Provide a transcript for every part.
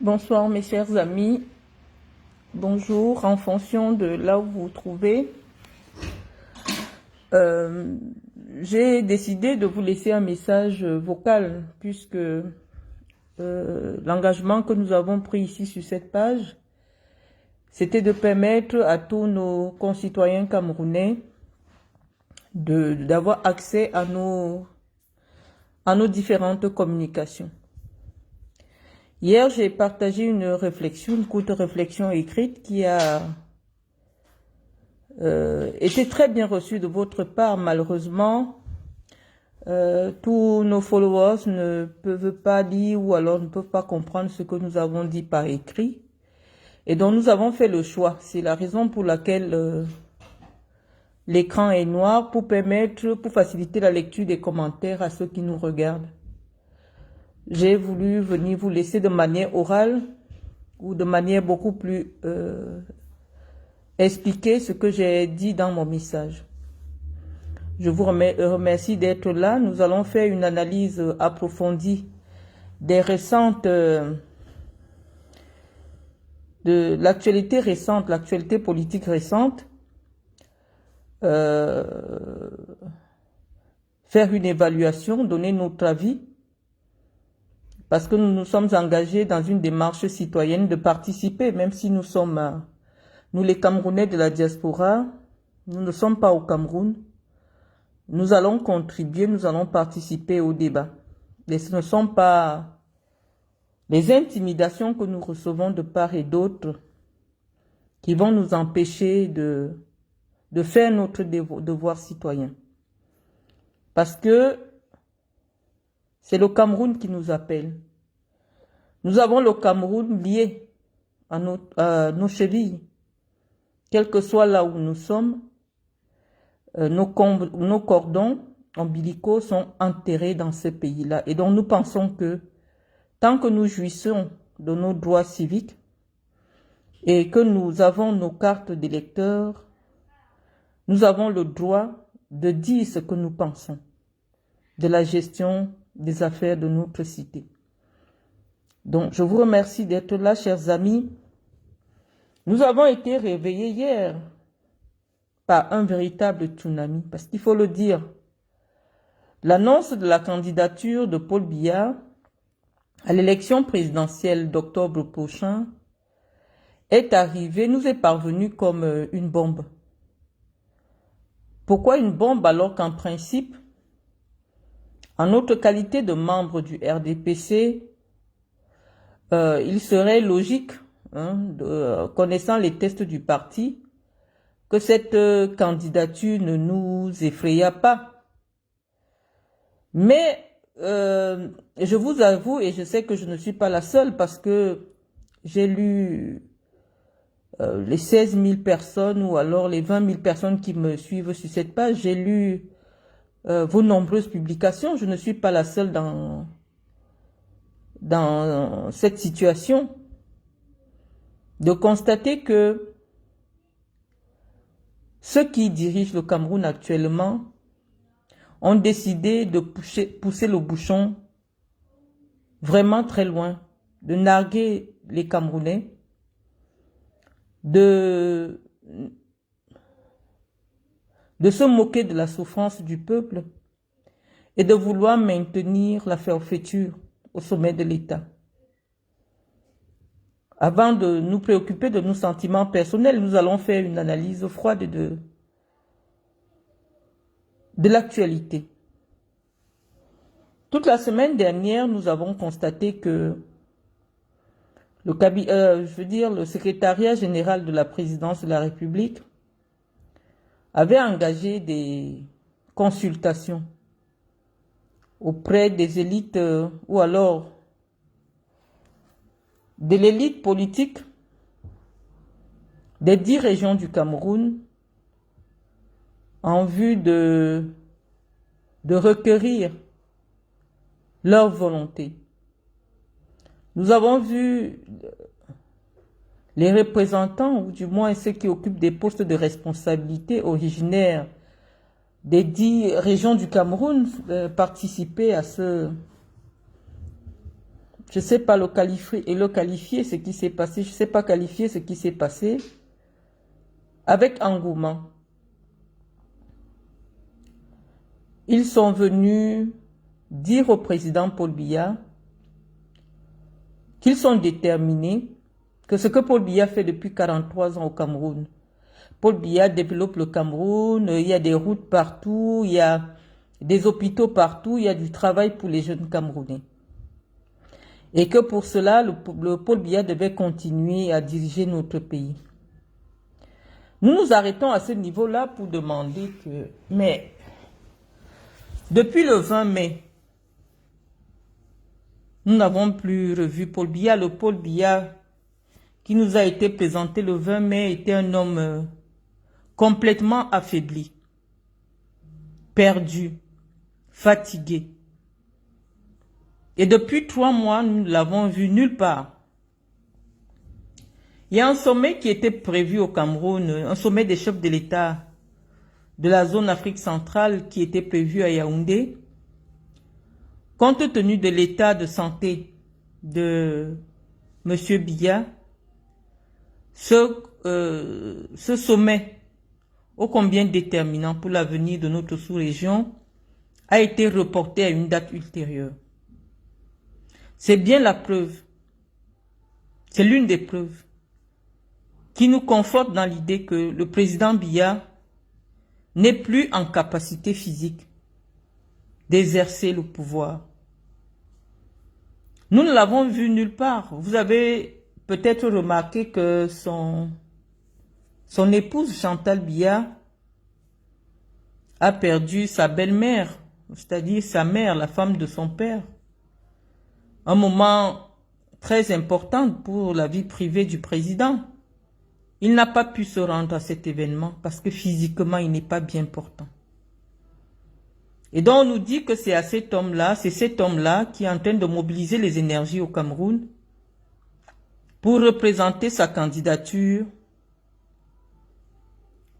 Bonsoir mes chers amis, bonjour en fonction de là où vous vous trouvez. Euh, j'ai décidé de vous laisser un message vocal puisque l'engagement que nous avons pris ici sur cette page, c'était de permettre à tous nos concitoyens camerounais d'avoir accès à nos différentes communications. Hier, j'ai partagé une courte réflexion écrite qui a été très bien reçue de votre part. Malheureusement, tous nos followers ne peuvent pas lire ou alors ne peuvent pas comprendre ce que nous avons dit par écrit. Et donc, nous avons fait le choix. C'est la raison pour laquelle l'écran est noir pour faciliter la lecture des commentaires à ceux qui nous regardent. J'ai voulu venir vous laisser de manière orale ou de manière beaucoup plus expliquer ce que j'ai dit dans mon message. Je vous remercie d'être là. Nous allons faire une analyse approfondie des récentes, de l'actualité récente, l'actualité politique récente. Faire une évaluation, donner notre avis, parce que nous nous sommes engagés dans une démarche citoyenne de participer, même si nous sommes, nous les Camerounais de la diaspora, nous ne sommes pas au Cameroun. Nous allons contribuer, nous allons participer au débat. Et ce ne sont pas les intimidations que nous recevons de part et d'autre qui vont nous empêcher de faire notre devoir citoyen. Parce que c'est le Cameroun qui nous appelle. Nous avons le Cameroun lié à nos chevilles. Quel que soit là où nous sommes, nos cordons ombilicaux sont enterrés dans ce pays-là. Et donc nous pensons que tant que nous jouissons de nos droits civiques et que nous avons nos cartes d'électeurs, nous avons le droit de dire ce que nous pensons de la gestion des affaires de notre cité. Donc, je vous remercie d'être là, chers amis. Nous avons été réveillés hier par un véritable tsunami, parce qu'il faut le dire. L'annonce de la candidature de Paul Biya à l'élection présidentielle d'octobre prochain est arrivée, nous est parvenue comme une bombe. Pourquoi une bombe alors qu'en principe, en notre qualité de membre du RDPC, il serait logique, connaissant les tests du parti, que cette candidature ne nous effraya pas. Mais je vous avoue, et je sais que je ne suis pas la seule, parce que j'ai lu les 16 000 personnes ou alors les 20 000 personnes qui me suivent sur cette page, j'ai lu vos nombreuses publications. Je ne suis pas la seule dans cette situation de constater que ceux qui dirigent le Cameroun actuellement ont décidé de pousser le bouchon vraiment très loin, de narguer les Camerounais, de se moquer de la souffrance du peuple et de vouloir maintenir la forfaiture au sommet de l'État. Avant de nous préoccuper de nos sentiments personnels, nous allons faire une analyse froide de l'actualité. Toute la semaine dernière, nous avons constaté que le secrétariat général de la présidence de la République avait engagé des consultations auprès des élites ou alors de l'élite politique des 10 régions du Cameroun en vue de recueillir leur volonté. Nous avons vu les représentants, ou du moins ceux qui occupent des postes de responsabilité originaires des 10 régions du Cameroun participer à Je ne sais pas le qualifier ce qui s'est passé. Je ne sais pas qualifier ce qui s'est passé avec engouement. Ils sont venus dire au président Paul Biya qu'ils sont déterminés, que ce que Paul Biya fait depuis 43 ans au Cameroun. Paul Biya développe le Cameroun, il y a des routes partout, il y a des hôpitaux partout, il y a du travail pour les jeunes Camerounais. Et que pour cela, le Paul Biya devait continuer à diriger notre pays. Nous nous arrêtons à ce niveau-là pour demander que... Mais depuis le 20 mai, nous n'avons plus revu Paul Biya. Le Paul Biya qui nous a été présenté le 20 mai était un homme complètement affaibli, perdu, fatigué. Et depuis 3 mois, nous ne l'avons vu nulle part. Il y a un sommet qui était prévu au Cameroun, un sommet des chefs de l'État de la zone Afrique centrale qui était prévu à Yaoundé. Compte tenu de l'état de santé de M. Biya, ce sommet, ô combien déterminant pour l'avenir de notre sous-région, a été reporté à une date ultérieure. C'est bien la preuve, c'est l'une des preuves qui nous conforte dans l'idée que le président Biya n'est plus en capacité physique d'exercer le pouvoir. Nous ne l'avons vu nulle part. Vous avez peut-être remarqué que son épouse Chantal Biya a perdu sa belle-mère, c'est-à-dire sa mère, la femme de son père. Un moment très important pour la vie privée du président. Il n'a pas pu se rendre à cet événement parce que physiquement, il n'est pas bien portant. Et donc, on nous dit que c'est cet homme-là qui est en train de mobiliser les énergies au Cameroun pour représenter sa candidature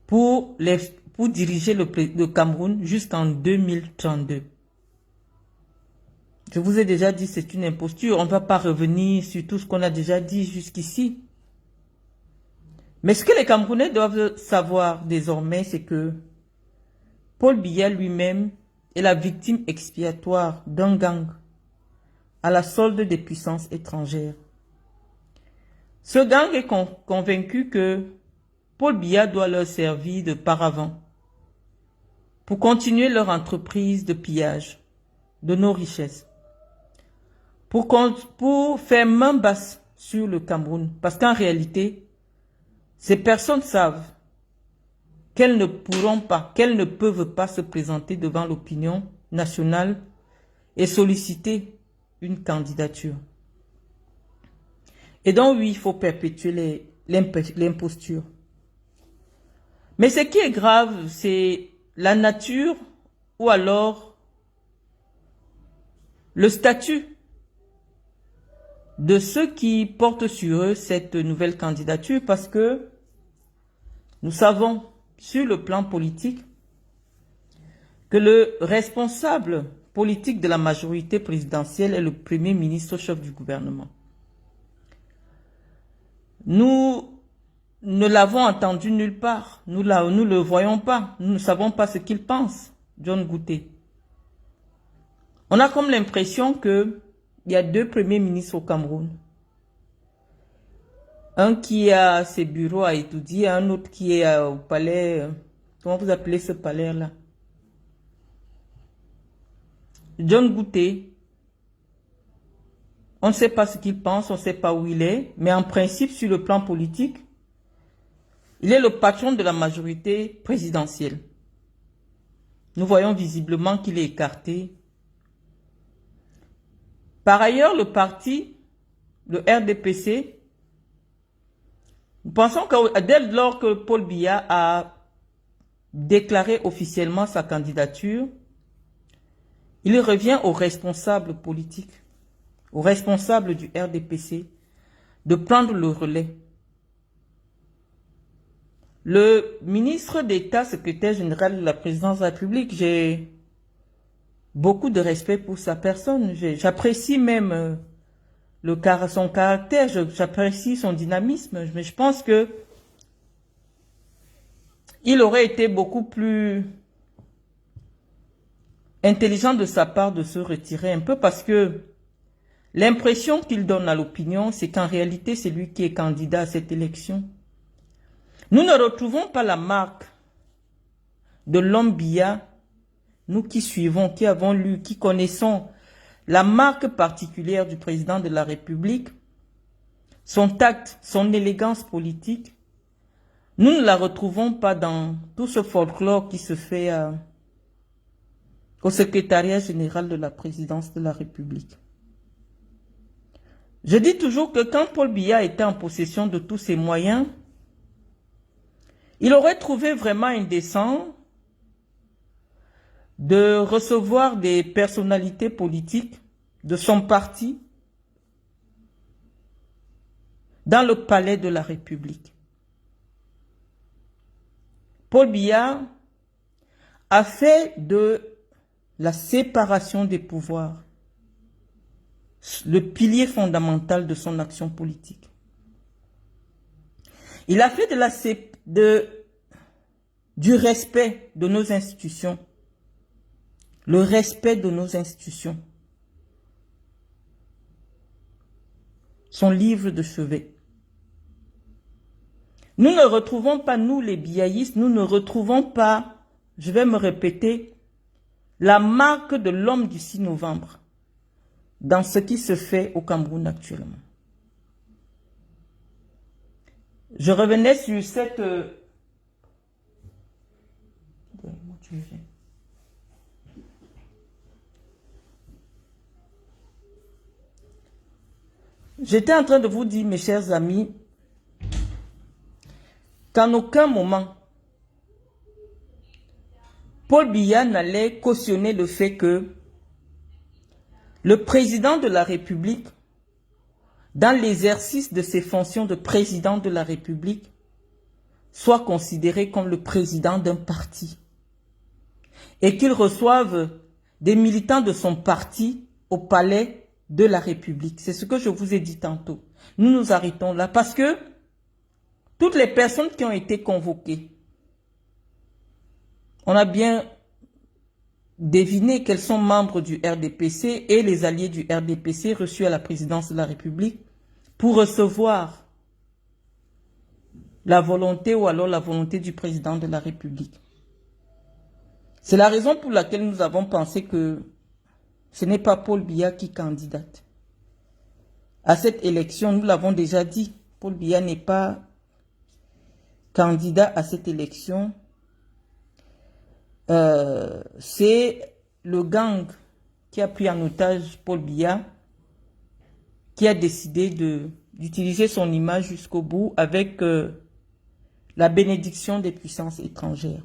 pour diriger le Cameroun jusqu'en 2032. Je vous ai déjà dit, c'est une imposture. On ne va pas revenir sur tout ce qu'on a déjà dit jusqu'ici. Mais ce que les Camerounais doivent savoir désormais, c'est que Paul Biya lui-même est la victime expiatoire d'un gang à la solde des puissances étrangères. Ce gang est convaincu que Paul Biya doit leur servir de paravent pour continuer leur entreprise de pillage de nos richesses, pour faire main basse sur le Cameroun. Parce qu'en réalité, ces personnes savent qu'elles ne pourront pas, qu'elles ne peuvent pas se présenter devant l'opinion nationale et solliciter une candidature. Et donc, oui, il faut perpétuer l'imposture. Mais ce qui est grave, c'est la nature ou alors le statut de ceux qui portent sur eux cette nouvelle candidature, parce que nous savons sur le plan politique que le responsable politique de la majorité présidentielle est le premier ministre chef du gouvernement. Nous ne l'avons entendu nulle part, nous ne le voyons pas, nous ne savons pas ce qu'il pense, John Gouté. On a comme l'impression que il y a 2 premiers ministres au Cameroun. Un qui a ses bureaux à étudier, un autre qui est au palais. Comment vous appelez ce palais-là? John Gouté. On ne sait pas ce qu'il pense, on ne sait pas où il est, mais en principe, sur le plan politique, il est le patron de la majorité présidentielle. Nous voyons visiblement qu'il est écarté. Par ailleurs, le parti, le RDPC, nous pensons que dès lors que Paul Biya a déclaré officiellement sa candidature, il revient aux responsables politiques, aux responsables du RDPC, de prendre le relais. Le ministre d'État, secrétaire général de la présidence de la République, j'ai beaucoup de respect pour sa personne. J'apprécie même son caractère, j'apprécie son dynamisme, mais je pense que il aurait été beaucoup plus intelligent de sa part de se retirer un peu parce que l'impression qu'il donne à l'opinion, c'est qu'en réalité, c'est lui qui est candidat à cette élection. Nous ne retrouvons pas la marque de l'homme Biya, nous qui suivons, qui avons lu, qui connaissons la marque particulière du président de la République, son tact, son élégance politique. Nous ne la retrouvons pas dans tout ce folklore qui se fait au secrétariat général de la présidence de la République. Je dis toujours que quand Paul Biya était en possession de tous ses moyens, il aurait trouvé vraiment indécent de recevoir des personnalités politiques de son parti dans le palais de la République. Paul Biya a fait de la séparation des pouvoirs le pilier fondamental de son action politique. Il a fait du respect de nos institutions, le respect de nos institutions, son livre de chevet. Nous ne retrouvons pas, nous les biaïstes, nous ne retrouvons pas, je vais me répéter, la marque de l'homme du 6 novembre dans ce qui se fait au Cameroun actuellement. Je revenais sur cette... J'étais en train de vous dire, mes chers amis, qu'en aucun moment, Paul Biya n'allait cautionner le fait que le président de la République, dans l'exercice de ses fonctions de président de la République, soit considéré comme le président d'un parti et qu'il reçoive des militants de son parti au palais de la République. C'est ce que je vous ai dit tantôt. Nous nous arrêtons là parce que toutes les personnes qui ont été convoquées, on a bien deviné qu'elles sont membres du RDPC et les alliés du RDPC reçus à la présidence de la République pour recevoir la volonté ou alors la volonté du président de la République. C'est la raison pour laquelle nous avons pensé que ce n'est pas Paul Biya qui candidate. À cette élection, nous l'avons déjà dit, Paul Biya n'est pas candidat à cette élection. C'est le gang qui a pris en otage Paul Biya qui a décidé d'utiliser son image jusqu'au bout avec la bénédiction des puissances étrangères.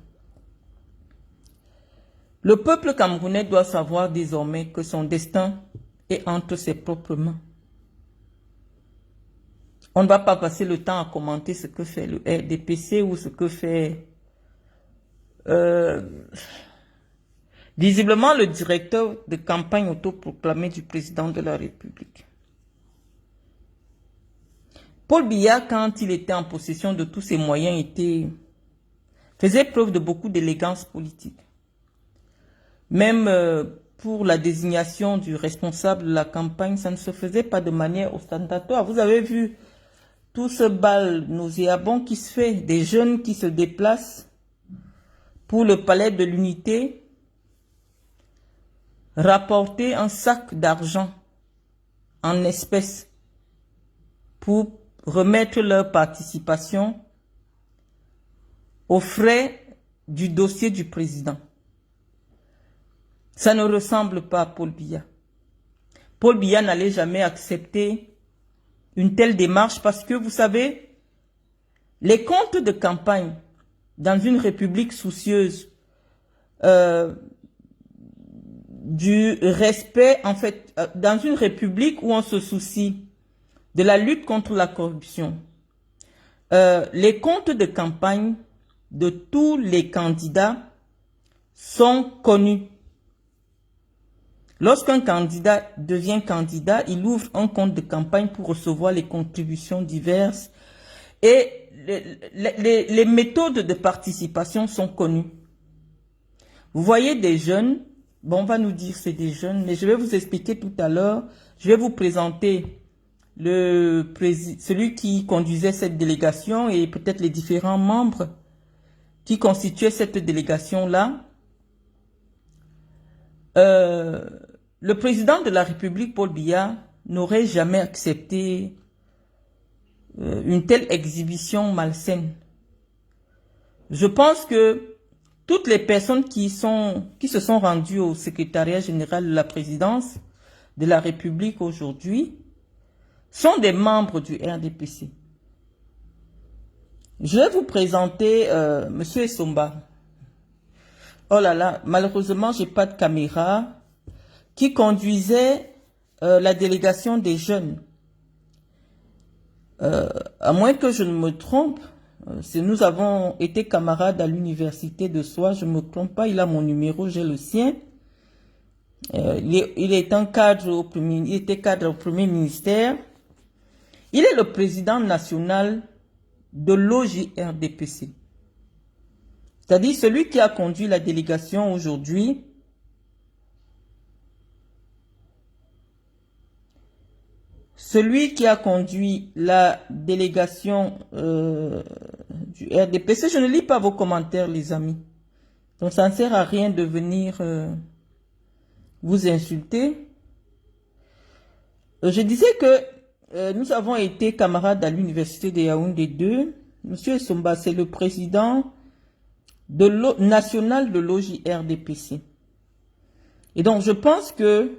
Le peuple camerounais doit savoir désormais que son destin est entre ses propres mains. On ne va pas passer le temps à commenter ce que fait le RDPC ou ce que fait visiblement le directeur de campagne autoproclamé du président de la République. Paul Biya, quand il était en possession de tous ses moyens, faisait preuve de beaucoup d'élégance politique. Même pour la désignation du responsable de la campagne, ça ne se faisait pas de manière ostentatoire. Vous avez vu tout ce bal nauséabond qui se fait, des jeunes qui se déplacent pour le palais de l'unité, rapporter un sac d'argent en espèces pour remettre leur participation aux frais du dossier du président. Ça ne ressemble pas à Paul Biya. Paul Biya n'allait jamais accepter une telle démarche parce que, vous savez, les comptes de campagne dans une république soucieuse du respect, en fait, dans une république où on se soucie de la lutte contre la corruption, les comptes de campagne de tous les candidats sont connus. Lorsqu'un candidat devient candidat, il ouvre un compte de campagne pour recevoir les contributions diverses. Et les méthodes de participation sont connues. Vous voyez des jeunes, bon, on va nous dire c'est des jeunes, mais je vais vous expliquer tout à l'heure. Je vais vous présenter celui qui conduisait cette délégation et peut-être les différents membres qui constituaient cette délégation-là. Le président de la République, Paul Biya, n'aurait jamais accepté une telle exhibition malsaine. Je pense que toutes les personnes qui se sont rendues au secrétariat général de la présidence de la République aujourd'hui sont des membres du RDPC. Je vais vous présenter Monsieur Essomba. Oh là là, malheureusement, j'ai pas de caméra, qui conduisait la délégation des jeunes. À moins que je ne me trompe, si nous avons été camarades à l'université de Soie, je ne me trompe pas, il a mon numéro, j'ai le sien. Il est un cadre il était cadre au premier ministère. Il est le président national de l'OJRDPC. C'est-à-dire celui qui a conduit la délégation aujourd'hui. Celui qui a conduit la délégation du RDPC, je ne lis pas vos commentaires, les amis. Donc, ça ne sert à rien de venir vous insulter. Je disais que nous avons été camarades à l'université de Yaoundé 2. Monsieur Essomba, c'est le président national de l'OJRDPC. Et donc, je pense que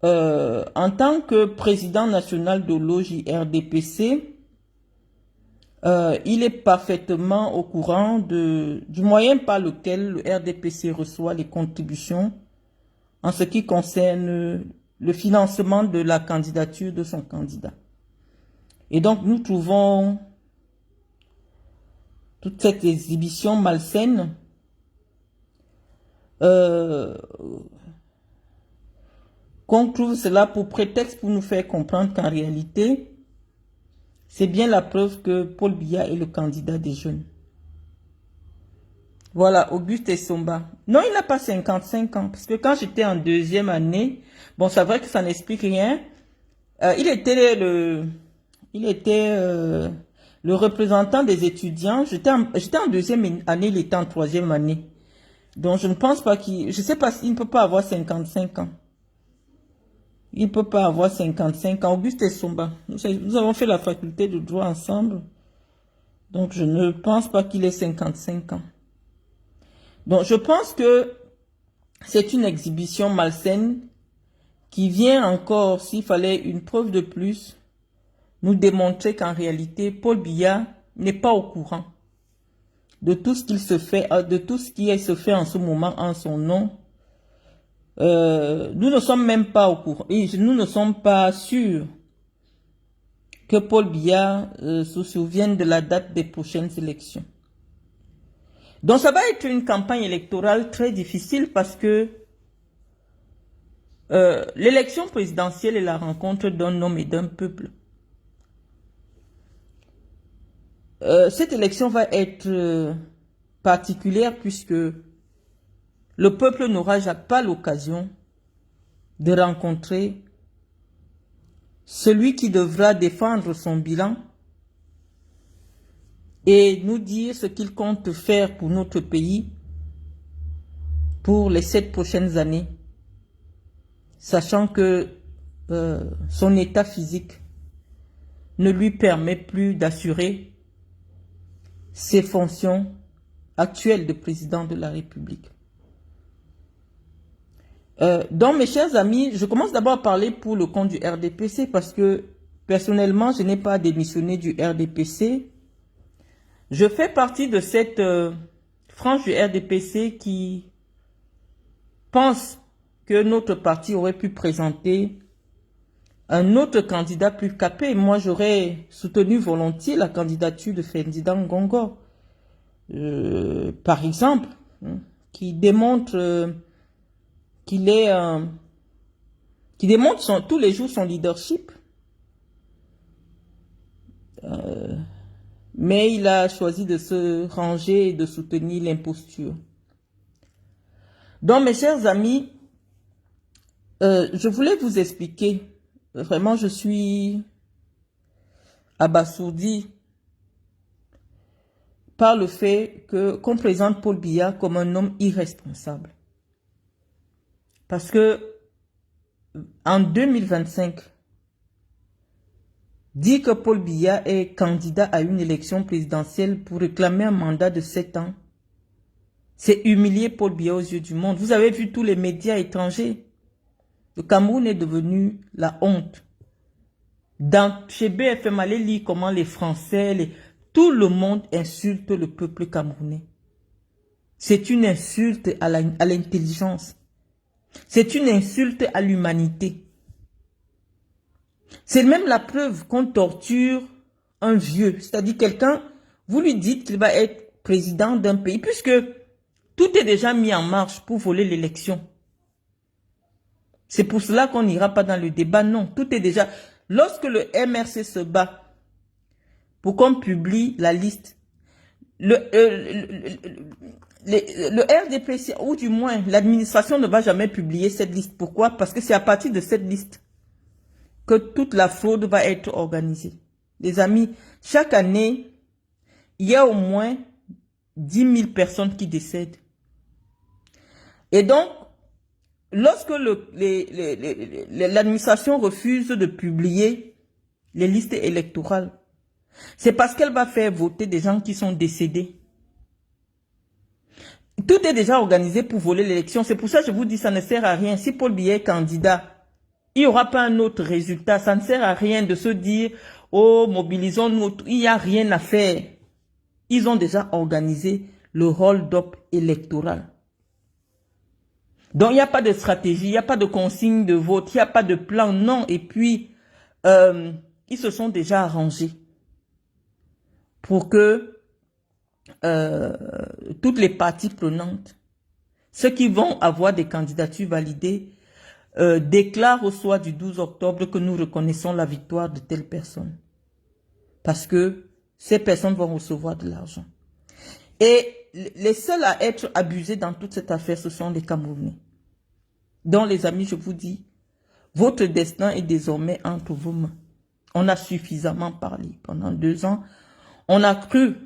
en tant que président national de l'OJRDPC, il est parfaitement au courant du moyen par lequel le RDPC reçoit les contributions en ce qui concerne le financement de la candidature de son candidat. Et donc, nous trouvons toute cette exhibition malsaine qu'on trouve cela pour prétexte pour nous faire comprendre qu'en réalité, c'est bien la preuve que Paul Biya est le candidat des jeunes. Voilà, Auguste Essomba. Non, il n'a pas 55 ans, parce que quand j'étais en deuxième année, bon, c'est vrai que ça n'explique rien, il était le représentant des étudiants. J'étais en deuxième année, il était en troisième année. Donc, je ne pense pas je sais pas s'il ne peut pas avoir 55 ans. Il ne peut pas avoir 55 ans. Auguste Essomba. Nous avons fait la faculté de droit ensemble. Donc, je ne pense pas qu'il ait 55 ans. Donc, je pense que c'est une exhibition malsaine qui vient encore, s'il fallait une preuve de plus, nous démontrer qu'en réalité, Paul Biya n'est pas au courant de tout ce qu'il se fait, de tout ce qui se fait en ce moment en son nom. Nous ne sommes même pas au courant, et nous ne sommes pas sûrs que Paul Biya se souvienne de la date des prochaines élections. Donc ça va être une campagne électorale très difficile parce que l'élection présidentielle est la rencontre d'un homme et d'un peuple. Cette élection va être particulière puisque le peuple n'aura pas l'occasion de rencontrer celui qui devra défendre son bilan et nous dire ce qu'il compte faire pour notre pays pour les 7 prochaines années, sachant que son état physique ne lui permet plus d'assurer ses fonctions actuelles de président de la République. Donc, mes chers amis, je commence d'abord à parler pour le compte du RDPC parce que, personnellement, je n'ai pas démissionné du RDPC. Je fais partie de cette frange du RDPC qui pense que notre parti aurait pu présenter un autre candidat plus capé. Moi, j'aurais soutenu volontiers la candidature de Ferdinand Ngongo, par exemple, qui démontre qu'il est, qui démontre tous les jours son leadership. Mais il a choisi de se ranger et de soutenir l'imposture. Donc, mes chers amis, je voulais vous expliquer. Vraiment, je suis abasourdi par le fait qu'on présente Paul Biya comme un homme irresponsable. Parce que en 2025, dire que Paul Biya est candidat à une élection présidentielle pour réclamer un mandat de 7 ans, c'est humilier Paul Biya aux yeux du monde. Vous avez vu tous les médias étrangers. Le Cameroun est devenu la honte. Chez BFM, allez lire comment les Français, tout le monde insulte le peuple camerounais. C'est une insulte à l'intelligence. C'est une insulte à l'humanité. C'est même la preuve qu'on torture un vieux. C'est-à-dire quelqu'un, vous lui dites qu'il va être président d'un pays, puisque tout est déjà mis en marche pour voler l'élection. C'est pour cela qu'on n'ira pas dans le débat. Non, tout est déjà... Lorsque le MRC se bat pour qu'on publie la liste, le RDPC, ou du moins l'administration ne va jamais publier cette liste. Pourquoi? Parce que c'est à partir de cette liste que toute la fraude va être organisée. Les amis, chaque année, il y a au moins 10 000 personnes qui décèdent. Et donc, lorsque l'administration refuse de publier les listes électorales, c'est parce qu'elle va faire voter des gens qui sont décédés. Tout est déjà organisé pour voler l'élection. C'est pour ça que je vous dis, ça ne sert à rien. Si Paul Biya est candidat, il n'y aura pas un autre résultat. Ça ne sert à rien de se dire, oh, mobilisons-nous. Il n'y a rien à faire. Ils ont déjà organisé le hold-up électoral. Donc, il n'y a pas de stratégie, il n'y a pas de consigne de vote, il n'y a pas de plan, non. Et puis, ils se sont déjà arrangés pour que toutes les parties prenantes, ceux qui vont avoir des candidatures validées, déclarent au soir du 12 octobre que nous reconnaissons la victoire de telle personne. Parce que ces personnes vont recevoir de l'argent. Et les seuls à être abusés dans toute cette affaire, ce sont les Camerounais. Donc, les amis, je vous dis, votre destin est désormais entre vos mains. On a suffisamment parlé pendant 2 ans. On a cru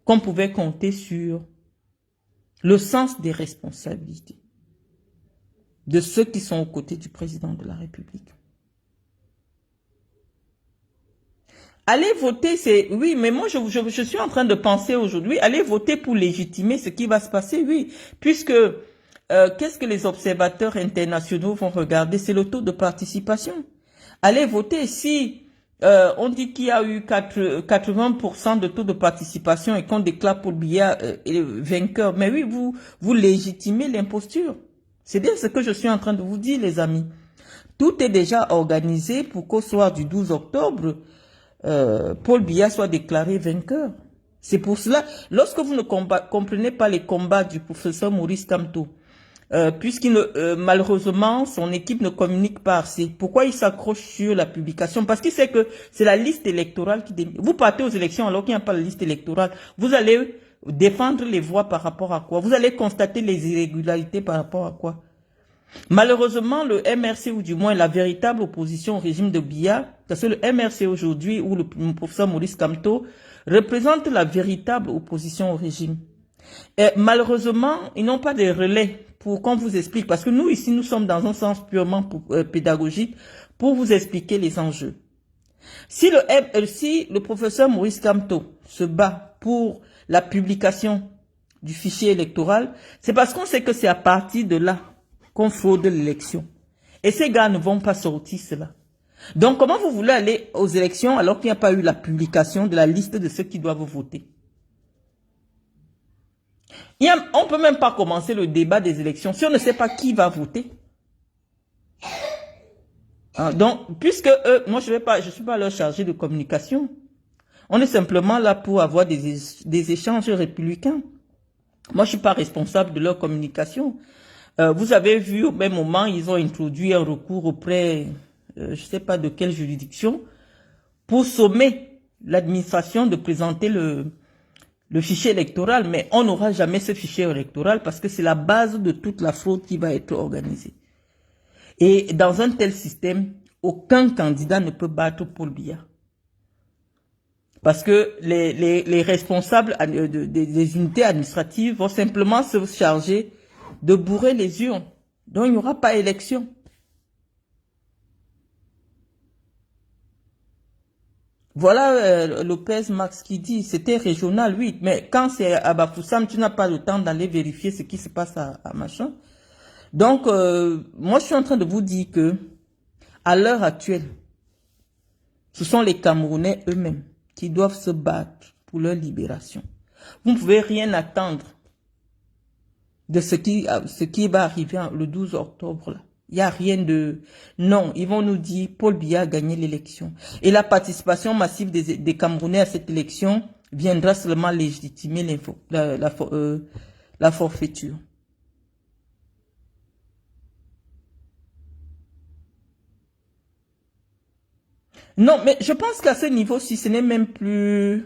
qu'on pouvait compter sur le sens des responsabilités de ceux qui sont aux côtés du président de la République. Allez voter, c'est... Oui, mais moi, je suis en train de penser aujourd'hui, allez voter pour légitimer ce qui va se passer, oui. Puisque, qu'est-ce que les observateurs internationaux vont regarder? C'est le taux de participation. Allez voter. Si on dit qu'il y a eu 80% de taux de participation et qu'on déclare Paul Biya vainqueur, mais oui, vous légitimez l'imposture. C'est bien ce que je suis en train de vous dire, les amis. Tout est déjà organisé pour qu'au soir du 12 octobre, Paul Biya soit déclaré vainqueur. C'est pour cela, lorsque vous ne comprenez pas les combats du professeur Maurice Kamto, malheureusement, son équipe ne communique pas assez. Pourquoi il s'accroche sur la publication? Parce qu'il sait que c'est la liste électorale qui... Vous partez aux élections alors qu'il n'y a pas la liste électorale. Vous allez défendre les voix par rapport à quoi? Vous allez constater les irrégularités par rapport à quoi? Malheureusement, le MRC, ou du moins la véritable opposition au régime de Biya, parce que le MRC aujourd'hui, ou le professeur Maurice Kamto, représente la véritable opposition au régime. Et malheureusement, ils n'ont pas de relais pour qu'on vous explique, parce que nous, ici, nous sommes dans un sens purement pédagogique pour vous expliquer les enjeux. Si le professeur Maurice Kamto se bat pour la publication du fichier électoral, c'est parce qu'on sait que c'est à partir de là qu'on fraude l'élection. Et ces gars ne vont pas sortir cela. Donc, comment vous voulez aller aux élections alors qu'il n'y a pas eu la publication de la liste de ceux qui doivent voter? On ne peut même pas commencer le débat des élections si on ne sait pas qui va voter. Donc, puisque moi je suis pas leur chargé de communication. On est simplement là pour avoir des échanges républicains. Moi, je suis pas responsable de leur communication. Vous avez vu, au même moment, ils ont introduit un recours auprès, je sais pas de quelle juridiction, pour sommer l'administration de présenter le fichier électoral. Mais on n'aura jamais ce fichier électoral parce que c'est la base de toute la fraude qui va être organisée. Et dans un tel système, aucun candidat ne peut battre Paul Biya. Parce que les responsables des unités administratives vont simplement se charger de bourrer les urnes. Donc, il n'y aura pas élection. Voilà Lopez Max qui dit, c'était régional, oui. Mais quand c'est à Bafoussam, tu n'as pas le temps d'aller vérifier ce qui se passe à machin. Donc, moi, je suis en train de vous dire que, à l'heure actuelle, ce sont les Camerounais eux-mêmes qui doivent se battre pour leur libération. Vous ne pouvez rien attendre de ce qui va arriver le 12 octobre. Là. Il n'y a rien de... Non, ils vont nous dire Paul Biya a gagné l'élection. Et la participation massive des Camerounais à cette élection viendra seulement légitimer la forfaiture. Non, mais je pense qu'à ce niveau-ci, ce n'est même plus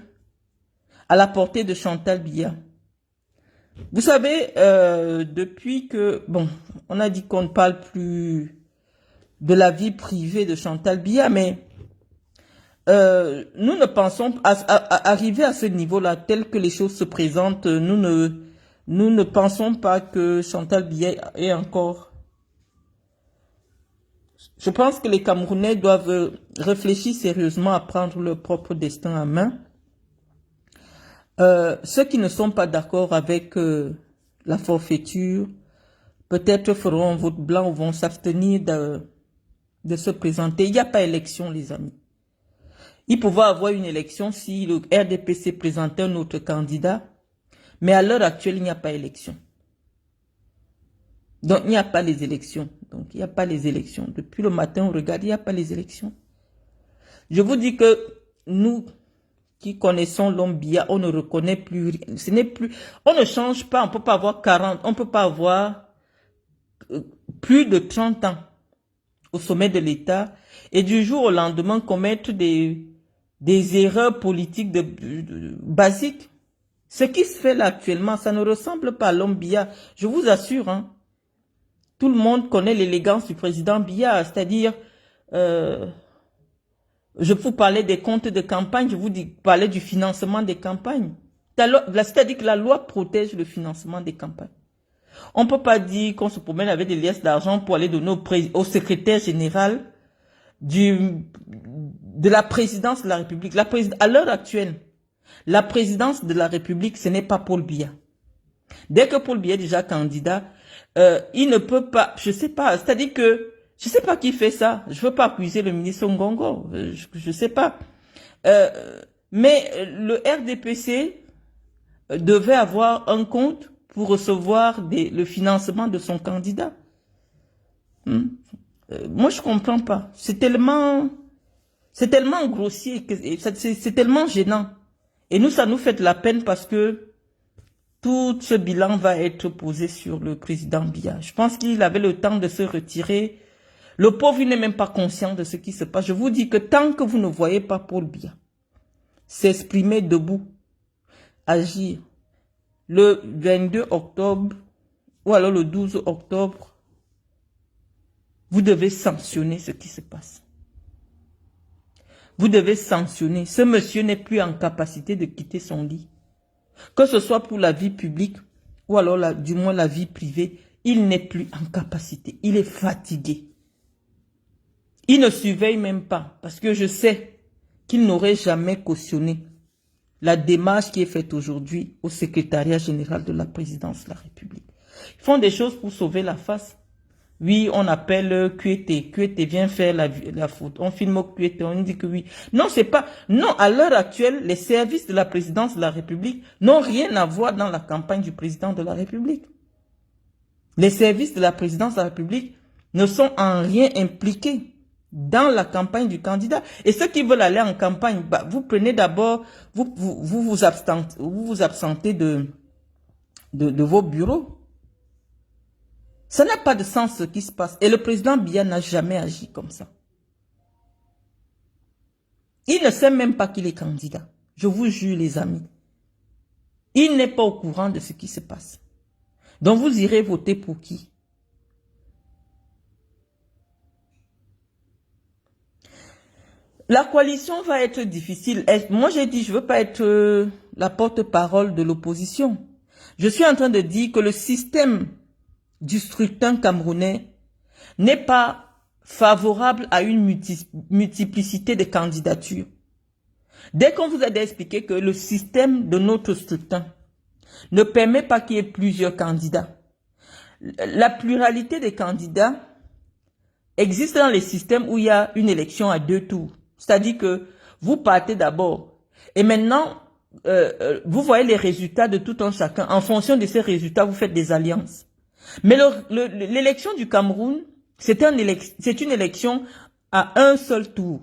à la portée de Chantal Biya. Vous savez, depuis que... Bon, on a dit qu'on ne parle plus de la vie privée de Chantal Biya, mais nous ne pensons... Arriver à ce niveau-là, tel que les choses se présentent, nous ne pensons pas que Chantal Biya est encore... Je pense que les Camerounais doivent réfléchir sérieusement à prendre leur propre destin en main. Ceux qui ne sont pas d'accord avec la forfaiture, peut-être feront un vote blanc ou vont s'abstenir de se présenter. Il n'y a pas élection, les amis. Il pouvait avoir une élection si le RDPC présentait un autre candidat, mais à l'heure actuelle, il n'y a pas élection. Donc, il n'y a pas les élections. Donc, il n'y a pas les élections. Depuis le matin, on regarde, il n'y a pas les élections. Je vous dis que nous qui connaissons l'homme Biya, on ne reconnaît plus rien. Ce n'est plus, on ne change pas, on ne peut pas avoir 40, on ne peut pas avoir plus de 30 ans au sommet de l'État et du jour au lendemain commettre des erreurs politiques basiques. Ce qui se fait là actuellement, ça ne ressemble pas à l'homme Biya. Je vous assure, hein. Tout le monde connaît l'élégance du président Biya, c'est-à-dire, je vous parlais des comptes de campagne, je vous parlais du financement des campagnes. C'est-à-dire que la loi protège le financement des campagnes. On ne peut pas dire qu'on se promène avec des liasses d'argent pour aller donner au secrétaire général de la présidence de la République. À l'heure actuelle, la présidence de la République, ce n'est pas Paul Biya. Dès que Paul Biya est déjà candidat, il ne peut pas, je sais pas, c'est-à-dire que, je sais pas qui fait ça, je veux pas accuser le ministre Ngongo, je sais pas. Mais le RDPC devait avoir un compte pour recevoir le financement de son candidat. Moi, je comprends pas. C'est tellement grossier, c'est tellement gênant. Et nous, ça nous fait de la peine parce que tout ce bilan va être posé sur le président Biya. Je pense qu'il avait le temps de se retirer. Le pauvre, il n'est même pas conscient de ce qui se passe. Je vous dis que tant que vous ne voyez pas Paul Biya s'exprimer debout, agir, le 22 octobre ou alors le 12 octobre, vous devez sanctionner ce qui se passe. Vous devez sanctionner. Ce monsieur n'est plus en capacité de quitter son lit. Que ce soit pour la vie publique ou alors du moins la vie privée, il n'est plus en capacité. Il est fatigué. Il ne surveille même pas parce que je sais qu'il n'aurait jamais cautionné la démarche qui est faite aujourd'hui au secrétariat général de la présidence de la République. Ils font des choses pour sauver la face. Oui, on appelle QT. QT vient faire la faute. On filme QT, on dit que oui. Non, c'est pas... Non, à l'heure actuelle, les services de la présidence de la République n'ont rien à voir dans la campagne du président de la République. Les services de la présidence de la République ne sont en rien impliqués dans la campagne du candidat. Et ceux qui veulent aller en campagne, bah, vous prenez d'abord, vous vous absentez de vos bureaux. Ça n'a pas de sens ce qui se passe. Et le président Biya n'a jamais agi comme ça. Il ne sait même pas qu'il est candidat. Je vous jure les amis. Il n'est pas au courant de ce qui se passe. Donc vous irez voter pour qui? La coalition va être difficile. Moi j'ai dit je ne veux pas être la porte-parole de l'opposition. Je suis en train de dire que le système du scrutin camerounais n'est pas favorable à une multiplicité de candidatures. Dès qu'on vous a expliqué que le système de notre scrutin ne permet pas qu'il y ait plusieurs candidats. La pluralité des candidats existe dans les systèmes où il y a une élection à 2 tours. C'est-à-dire que vous partez d'abord et maintenant, vous voyez les résultats de tout un chacun. En fonction de ces résultats, vous faites des alliances. Mais l'élection du Cameroun, c'est une élection à un seul tour.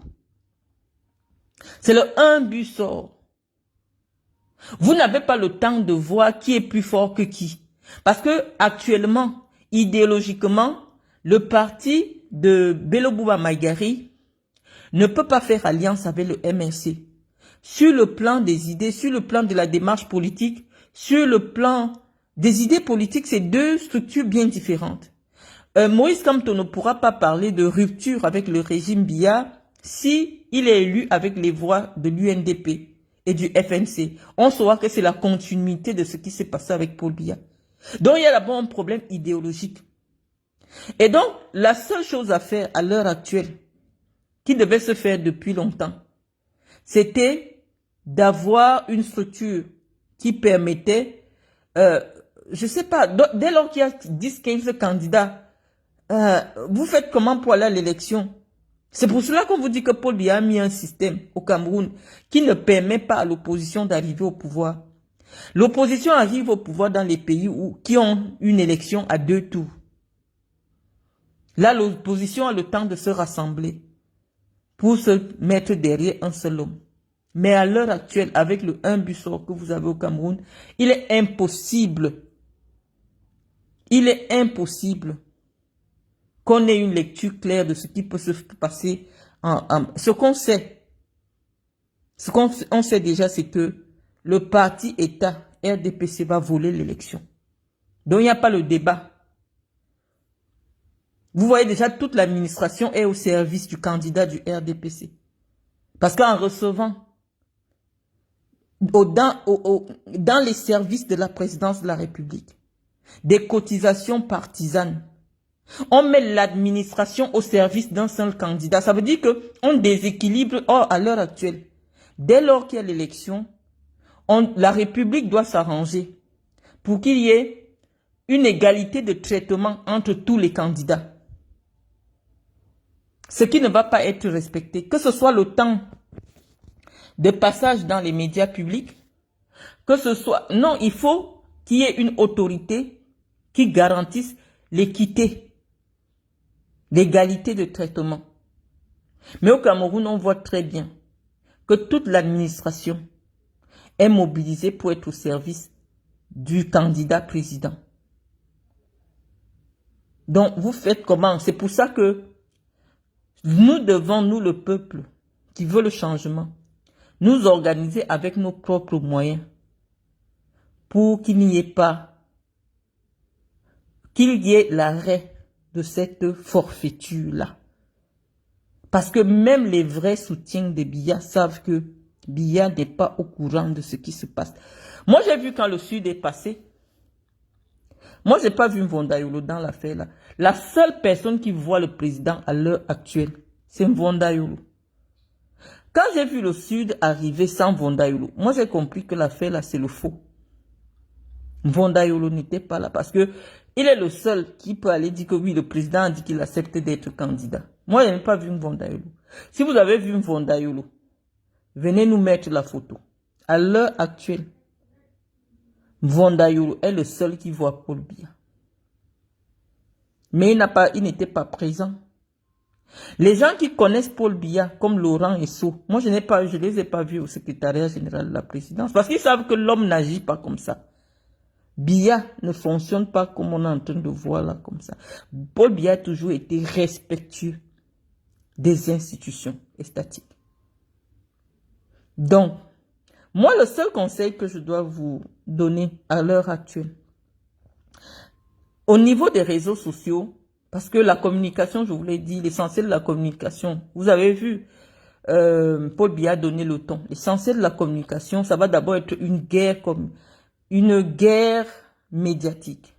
C'est le un but sort. Vous n'avez pas le temps de voir qui est plus fort que qui. Parce que actuellement, idéologiquement, le parti de Bello Bouba Maïgari ne peut pas faire alliance avec le MNC. Sur le plan des idées, sur le plan de la démarche politique, sur le plan des idées politiques, c'est deux structures bien différentes. Moïse Kamto ne pourra pas parler de rupture avec le régime Biya si il est élu avec les voix de l'UNDP et du FNC. On saura que c'est la continuité de ce qui s'est passé avec Paul Biya. Donc il y a d'abord un problème idéologique. Et donc la seule chose à faire à l'heure actuelle, qui devait se faire depuis longtemps, c'était d'avoir une structure qui permettait, je sais pas, dès lors qu'il y a 10-15 candidats, vous faites comment pour aller à l'élection? C'est pour cela qu'on vous dit que Paul Biya a mis un système au Cameroun qui ne permet pas à l'opposition d'arriver au pouvoir. L'opposition arrive au pouvoir dans les pays qui ont une élection à 2 tours. Là, l'opposition a le temps de se rassembler pour se mettre derrière un seul homme. Mais à l'heure actuelle, avec le 1 but sort que vous avez au Cameroun, il est impossible qu'on ait une lecture claire de ce qui peut se passer. Ce qu'on sait, on sait déjà, c'est que le parti État RDPC va voler l'élection. Donc il n'y a pas le débat. Vous voyez déjà, toute l'administration est au service du candidat du RDPC. Parce qu'en recevant dans les services de la présidence de la République des cotisations partisanes, on met l'administration au service d'un seul candidat. Ça veut dire qu'on déséquilibre. Or, à l'heure actuelle, dès lors qu'il y a l'élection, la République doit s'arranger pour qu'il y ait une égalité de traitement entre tous les candidats. Ce qui ne va pas être respecté, que ce soit le temps de passage dans les médias publics, que ce soit... Non, il faut qu'il y ait une autorité qui garantisse l'équité, l'égalité de traitement. Mais au Cameroun, on voit très bien que toute l'administration est mobilisée pour être au service du candidat président. Donc, vous faites comment? C'est pour ça que nous devons, nous le peuple, qui veut le changement, nous organiser avec nos propres moyens pour qu'il n'y ait pas, qu'il y ait l'arrêt de cette forfaiture-là. Parce que même les vrais soutiens de Biya savent que Biya n'est pas au courant de ce qui se passe. Moi, j'ai vu quand le Sud est passé. Moi, je n'ai pas vu Mvondayolo dans l'affaire là. La seule personne qui voit le président à l'heure actuelle, c'est Mvondayolo. Quand j'ai vu le Sud arriver sans Mvondayolo, moi j'ai compris que l'affaire là, c'est le faux. Mvondayolo n'était pas là parce que il est le seul qui peut aller dire que oui, le président a dit qu'il accepte d'être candidat. Moi, je n'ai pas vu Mvondayolo. Si vous avez vu Mvondayolo, venez nous mettre la photo. À l'heure actuelle, Mvondayolo est le seul qui voit Paul Biya. Mais il n'était pas présent. Les gens qui connaissent Paul Biya, comme Laurent Esso, moi je les ai pas vus au secrétariat général de la présidence, parce qu'ils savent que l'homme n'agit pas comme ça. Biya ne fonctionne pas comme on est en train de voir là, comme ça. Paul Biya a toujours été respectueux des institutions étatiques. Donc, moi, le seul conseil que je dois vous donner à l'heure actuelle, au niveau des réseaux sociaux, parce que la communication, je vous l'ai dit, l'essentiel de la communication, vous avez vu, Paul Biya a donné le ton. L'essentiel de la communication, ça va d'abord être une guerre médiatique.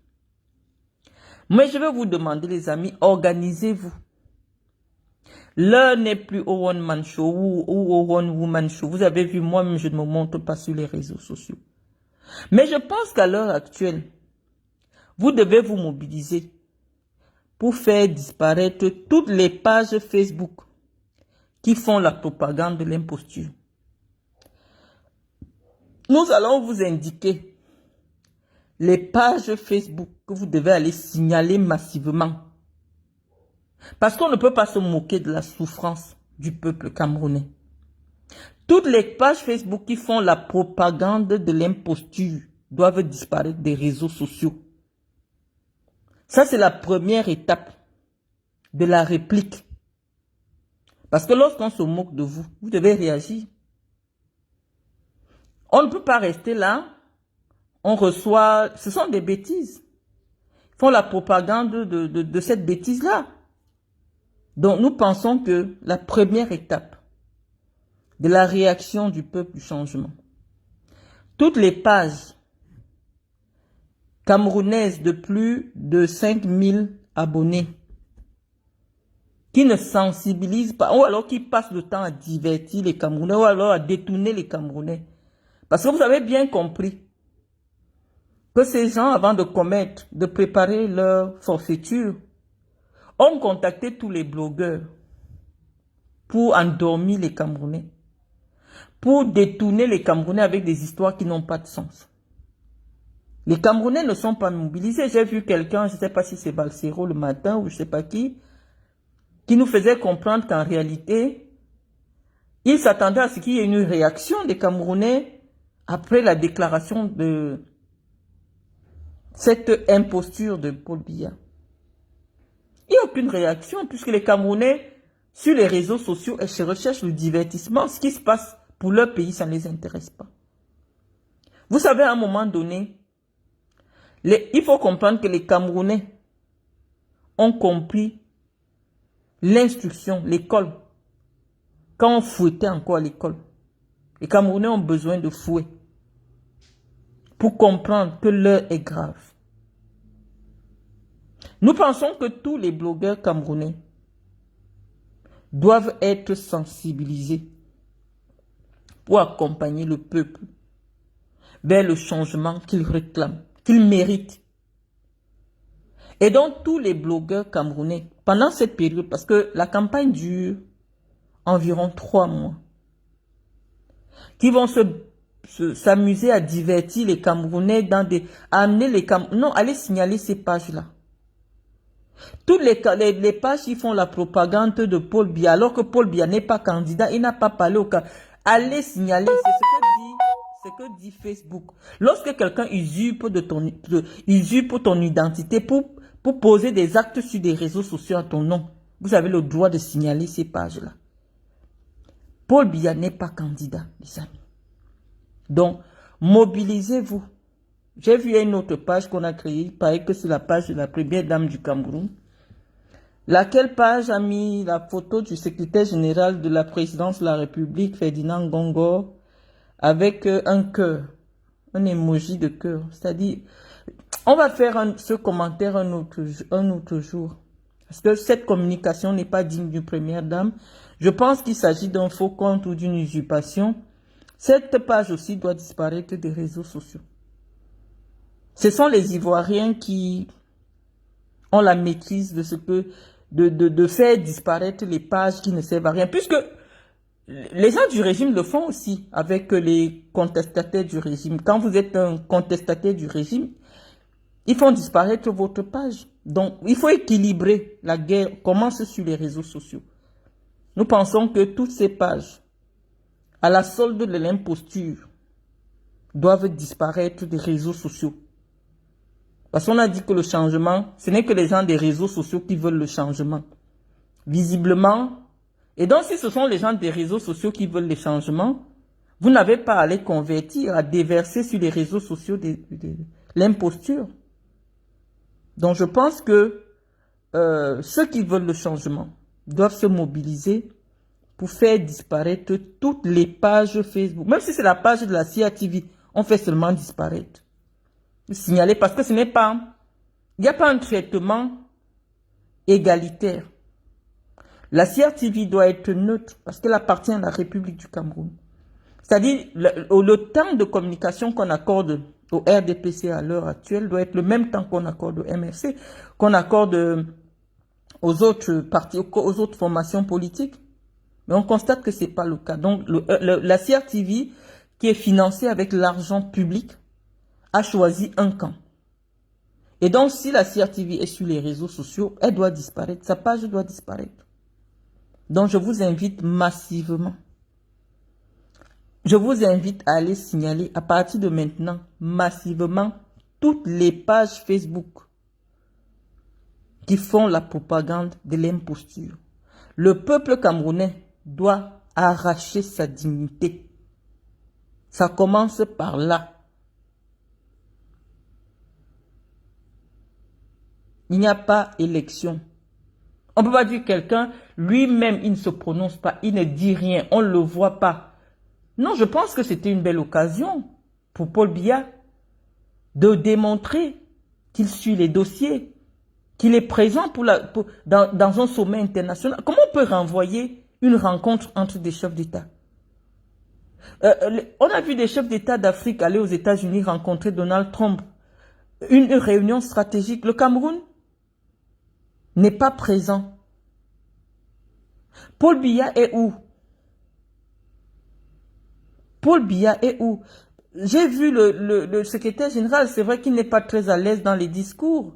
Mais je vais vous demander, les amis, organisez-vous. L'heure n'est plus au one-man show ou au one-woman show. Vous avez vu, moi-même, je ne me montre pas sur les réseaux sociaux. Mais je pense qu'à l'heure actuelle, vous devez vous mobiliser pour faire disparaître toutes les pages Facebook qui font la propagande de l'imposture. Nous allons vous indiquer les pages Facebook que vous devez aller signaler massivement. Parce qu'on ne peut pas se moquer de la souffrance du peuple camerounais. Toutes les pages Facebook qui font la propagande de l'imposture doivent disparaître des réseaux sociaux. Ça, c'est la première étape de la réplique. Parce que lorsqu'on se moque de vous, vous devez réagir. On ne peut pas rester là. On reçoit... Ce sont des bêtises. Ils font la propagande de cette bêtise-là. Donc, nous pensons que la première étape de la réaction du peuple du changement, toutes les pages camerounaises de plus de 5000 abonnés qui ne sensibilisent pas, ou alors qui passent le temps à divertir les Camerounais, ou alors à détourner les Camerounais. Parce que vous avez bien compris que ces gens, avant de préparer leur forfaiture, ont contacté tous les blogueurs pour endormir les Camerounais, pour détourner les Camerounais avec des histoires qui n'ont pas de sens. Les Camerounais ne sont pas mobilisés. J'ai vu quelqu'un, je ne sais pas si c'est Balsero le matin ou je ne sais pas qui nous faisait comprendre qu'en réalité, il s'attendait à ce qu'il y ait une réaction des Camerounais après la déclaration de cette imposture de Paul Biya. Il n'y a aucune réaction puisque les Camerounais, sur les réseaux sociaux, se recherchent le divertissement. Ce qui se passe pour leur pays, ça ne les intéresse pas. Vous savez, à un moment donné, il faut comprendre que les Camerounais ont compris l'instruction, l'école. Quand on fouettait encore à l'école, les Camerounais ont besoin de fouet pour comprendre que l'heure est grave. Nous pensons que tous les blogueurs camerounais doivent être sensibilisés pour accompagner le peuple vers le changement qu'il réclame, qu'il mérite. Et donc tous les blogueurs camerounais, pendant cette période, parce que la campagne dure environ 3 mois, qui vont s'amuser à divertir les Camerounais aller signaler ces pages-là. Toutes les pages qui font la propagande de Paul Biya, alors que Paul Biya n'est pas candidat, il n'a pas parlé au cas. Allez signaler, c'est ce que dit Facebook. Lorsque quelqu'un usurpe ton identité pour poser des actes sur des réseaux sociaux à ton nom, vous avez le droit de signaler ces pages-là. Paul Biya n'est pas candidat, les amis. Donc, mobilisez-vous. J'ai vu une autre page qu'on a créée, il paraît que c'est la page de la première dame du Cameroun. Laquelle page a mis la photo du secrétaire général de la présidence de la République, Ferdinand Ngongor, avec un cœur, un emoji de cœur. C'est-à-dire, on va faire ce commentaire un autre jour. Parce que cette communication n'est pas digne d'une première dame. Je pense qu'il s'agit d'un faux compte ou d'une usurpation. Cette page aussi doit disparaître des réseaux sociaux. Ce sont les Ivoiriens qui ont la maîtrise de faire disparaître les pages qui ne servent à rien. Puisque les gens du régime le font aussi avec les contestataires du régime. Quand vous êtes un contestataire du régime, ils font disparaître votre page. Donc, il faut équilibrer. La guerre commence sur les réseaux sociaux. Nous pensons que toutes ces pages, à la solde de l'imposture, doivent disparaître des réseaux sociaux. Parce qu'on a dit que le changement, ce n'est que les gens des réseaux sociaux qui veulent le changement. Visiblement. Et donc, si ce sont les gens des réseaux sociaux qui veulent le changement, vous n'avez pas à les convertir, à déverser sur les réseaux sociaux l'imposture. Donc, je pense que ceux qui veulent le changement doivent se mobiliser pour faire disparaître toutes les pages Facebook. Même si c'est la page de la CIATV, on fait seulement disparaître. Signaler parce que ce n'est pas... Il n'y a pas un traitement égalitaire. La CIATV doit être neutre parce qu'elle appartient à la République du Cameroun. C'est-à-dire, le temps de communication qu'on accorde au RDPC à l'heure actuelle doit être le même temps qu'on accorde au MRC, qu'on accorde aux autres partis, aux autres formations politiques. Mais on constate que ce n'est pas le cas. Donc, la CRTV, qui est financée avec l'argent public, a choisi un camp. Et donc, si la CRTV est sur les réseaux sociaux, elle doit disparaître. Sa page doit disparaître. Donc, je vous invite massivement. Je vous invite à aller signaler à partir de maintenant, massivement, toutes les pages Facebook qui font la propagande de l'imposture. Le peuple camerounais doit arracher sa dignité. Ça commence par là. Il n'y a pas élection. On ne peut pas dire quelqu'un, lui-même, il ne se prononce pas, il ne dit rien, on ne le voit pas. Non, je pense que c'était une belle occasion pour Paul Biya de démontrer qu'il suit les dossiers, qu'il est présent dans un sommet international. Comment on peut renvoyer une rencontre entre des chefs d'État? On a vu des chefs d'État d'Afrique aller aux États-Unis rencontrer Donald Trump. Une réunion stratégique. Le Cameroun n'est pas présent. Paul Biya est où? Paul Biya est où? J'ai vu le secrétaire général, c'est vrai qu'il n'est pas très à l'aise dans les discours.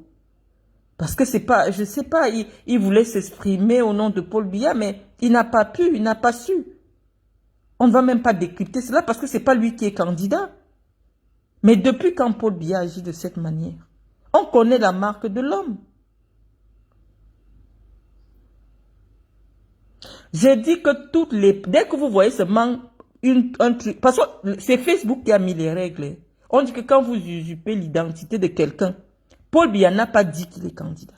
Parce que c'est pas, je sais pas, il voulait s'exprimer au nom de Paul Biya, mais il n'a pas pu, il n'a pas su. On ne va même pas décrypter cela parce que c'est pas lui qui est candidat. Mais depuis quand Paul Biya agit de cette manière? On connaît la marque de l'homme. J'ai dit que dès que vous voyez seulement un truc, parce que c'est Facebook qui a mis les règles. On dit que quand vous usurpez l'identité de quelqu'un, Paul Biya n'a pas dit qu'il est candidat.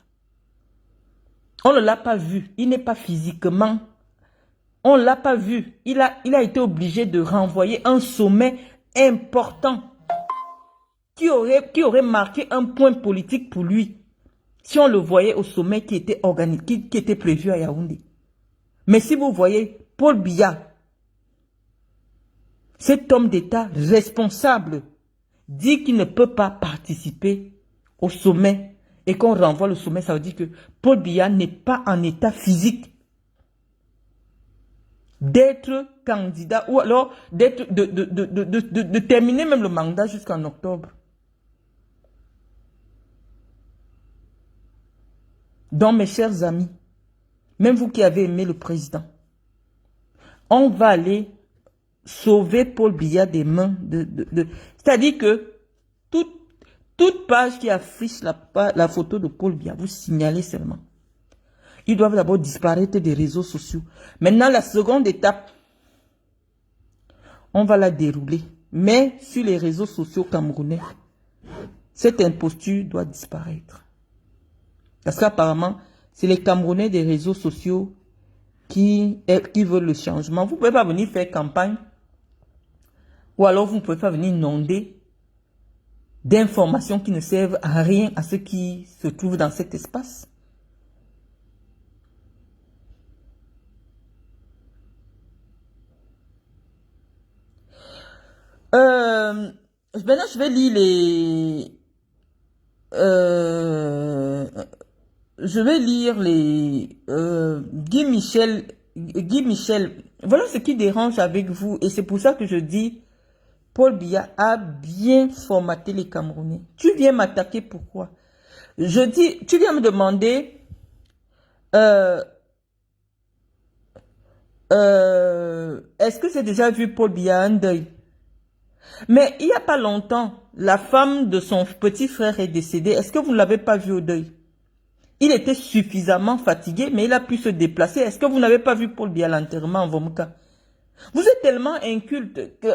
On ne l'a pas vu. Il n'est pas physiquement. On ne l'a pas vu. Il a été obligé de renvoyer un sommet important qui aurait marqué un point politique pour lui si on le voyait au sommet qui était organisé, qui était prévu à Yaoundé. Mais si vous voyez Paul Biya, cet homme d'État responsable, dit qu'il ne peut pas participer au sommet et qu'on renvoie le sommet, ça veut dire que Paul Biya n'est pas en état physique d'être candidat ou alors de terminer même le mandat jusqu'en octobre. Donc mes chers amis, même vous qui avez aimé le président, on va aller sauver Paul Biya des mains c'est-à-dire que toute page qui affiche la photo de Paul Biya, vous signalez seulement. Ils doivent d'abord disparaître des réseaux sociaux. Maintenant, la seconde étape, on va la dérouler. Mais sur les réseaux sociaux camerounais, cette imposture doit disparaître. Parce qu'apparemment, c'est les Camerounais des réseaux sociaux qui veulent le changement. Vous ne pouvez pas venir faire campagne. Ou alors vous ne pouvez pas venir inonder d'informations qui ne servent à rien à ceux qui se trouvent dans cet espace. Maintenant, je vais lire Guy Michel. Voilà ce qui dérange avec vous. Et c'est pour ça que je dis, Paul Biya a bien formaté les Camerounais. Tu viens m'attaquer, pourquoi? Je dis, tu viens me demander, est-ce que j'ai déjà vu Paul Biya un deuil? Mais il n'y a pas longtemps, la femme de son petit frère est décédée. Est-ce que vous ne l'avez pas vu au deuil? Il était suffisamment fatigué, mais il a pu se déplacer. Est-ce que vous n'avez pas vu Paul Biya à l'enterrement en Vomka? Vous êtes tellement inculte que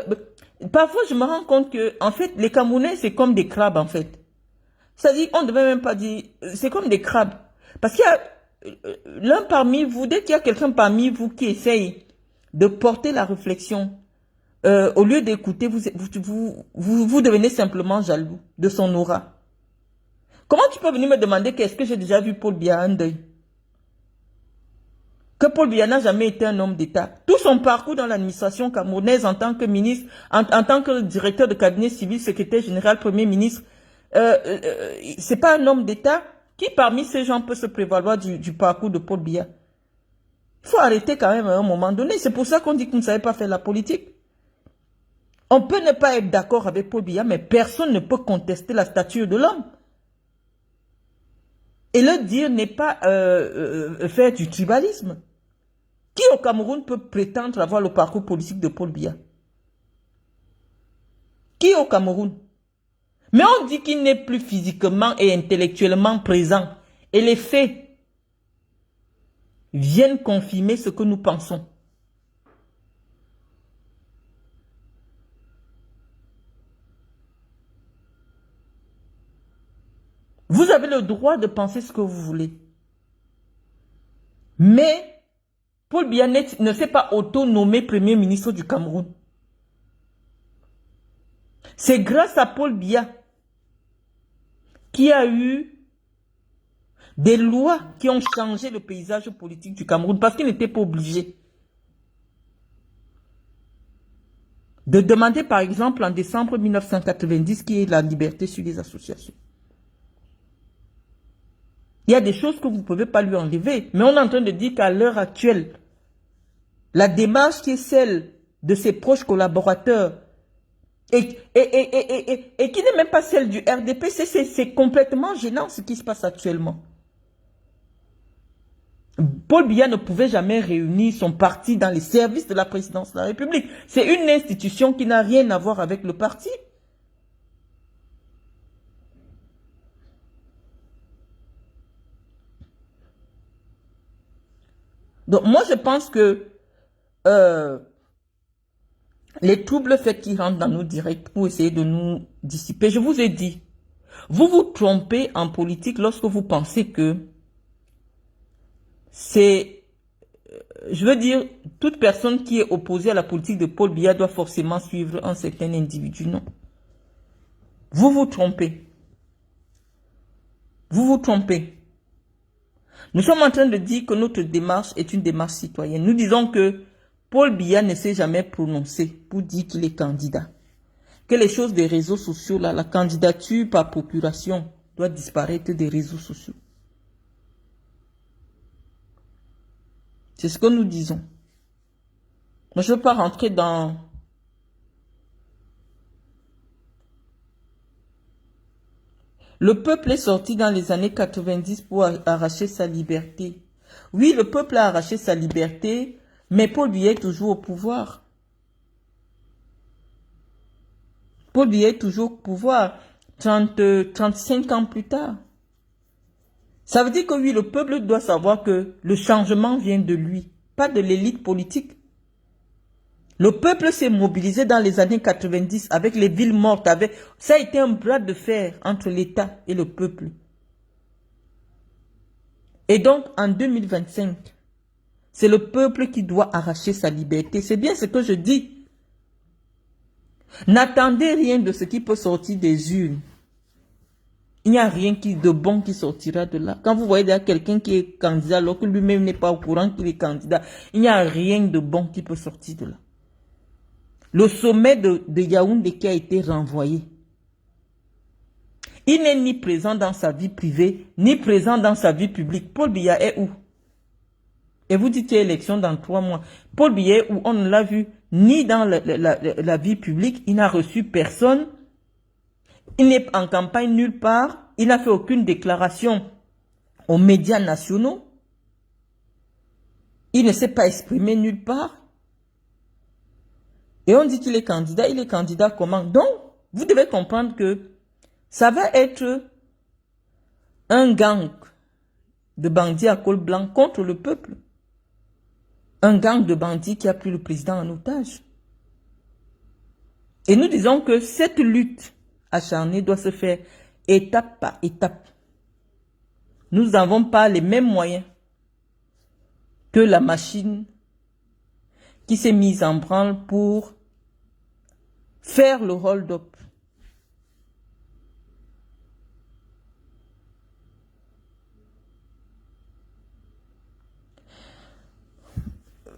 parfois je me rends compte que, en fait, les Camerounais, c'est comme des crabes, en fait. C'est-à-dire, on ne devait même pas dire, c'est comme des crabes. Parce qu'il y a l'un parmi vous, dès qu'il y a quelqu'un parmi vous qui essaye de porter la réflexion, au lieu d'écouter, vous devenez simplement jaloux de son aura. Comment tu peux venir me demander qu'est-ce que j'ai déjà vu Paul Biya en deuil? Que Paul Biya n'a jamais été un homme d'État. Tout son parcours dans l'administration camerounaise en tant que ministre, en tant que directeur de cabinet civil, secrétaire général, premier ministre, c'est pas un homme d'État. Qui parmi ces gens peut se prévaloir du parcours de Paul Biya? Il faut arrêter quand même à un moment donné. C'est pour ça qu'on dit que vous ne savez pas faire la politique. On peut ne pas être d'accord avec Paul Biya, mais personne ne peut contester la stature de l'homme. Et le dire n'est pas faire du tribalisme. Qui au Cameroun peut prétendre avoir le parcours politique de Paul Biya? Qui au Cameroun? Mais on dit qu'il n'est plus physiquement et intellectuellement présent. Et les faits viennent confirmer ce que nous pensons. Vous avez le droit de penser ce que vous voulez. Mais Paul Biya ne s'est pas auto-nommé Premier ministre du Cameroun. C'est grâce à Paul Biya qui a eu des lois qui ont changé le paysage politique du Cameroun parce qu'il n'était pas obligé de demander par exemple en décembre 1990 qui est la liberté sur les associations. Il y a des choses que vous ne pouvez pas lui enlever, mais on est en train de dire qu'à l'heure actuelle, la démarche qui est celle de ses proches collaborateurs et qui n'est même pas celle du RDP, c'est complètement gênant ce qui se passe actuellement. Paul Biya ne pouvait jamais réunir son parti dans les services de la présidence de la République. C'est une institution qui n'a rien à voir avec le parti. Donc moi je pense que les troubles faits qui rentrent dans nos directs pour essayer de nous dissiper, je vous ai dit, vous vous trompez en politique lorsque vous pensez que c'est, je veux dire, toute personne qui est opposée à la politique de Paul Biya doit forcément suivre un certain individu. Non. Vous vous trompez. Vous vous trompez. Nous sommes en train de dire que notre démarche est une démarche citoyenne. Nous disons que Paul Biya ne s'est jamais prononcé pour dire qu'il est candidat. Que les choses des réseaux sociaux, là, la candidature par procuration doit disparaître des réseaux sociaux. C'est ce que nous disons. Moi, je ne veux pas rentrer dans... Le peuple est sorti dans les années 90 pour arracher sa liberté. Oui, le peuple a arraché sa liberté, mais Paul Biya est toujours au pouvoir. Paul Biya est toujours au pouvoir 35 ans plus tard. Ça veut dire que oui, le peuple doit savoir que le changement vient de lui, pas de l'élite politique. Le peuple s'est mobilisé dans les années 90 avec les villes mortes. Ça a été un bras de fer entre l'État et le peuple. Et donc, en 2025, c'est le peuple qui doit arracher sa liberté. C'est bien ce que je dis. N'attendez rien de ce qui peut sortir des urnes. Il n'y a rien de bon qui sortira de là. Quand vous voyez quelqu'un qui est candidat alors que lui-même n'est pas au courant qu'il est candidat, il n'y a rien de bon qui peut sortir de là. Le sommet de Yaoundé qui a été renvoyé. Il n'est ni présent dans sa vie privée, ni présent dans sa vie publique. Paul Biya est où? Et vous dites qu'il y a élection dans 3 mois. Paul Biya est où? On ne l'a vu ni dans la vie publique. Il n'a reçu personne. Il n'est en campagne nulle part. Il n'a fait aucune déclaration aux médias nationaux. Il ne s'est pas exprimé nulle part. Et on dit qu'il est candidat. Il est candidat comment? Donc, vous devez comprendre que ça va être un gang de bandits à col blanc contre le peuple. Un gang de bandits qui a pris le président en otage. Et nous disons que cette lutte acharnée doit se faire étape par étape. Nous n'avons pas les mêmes moyens que la machine qui s'est mise en branle pour faire le hold-up.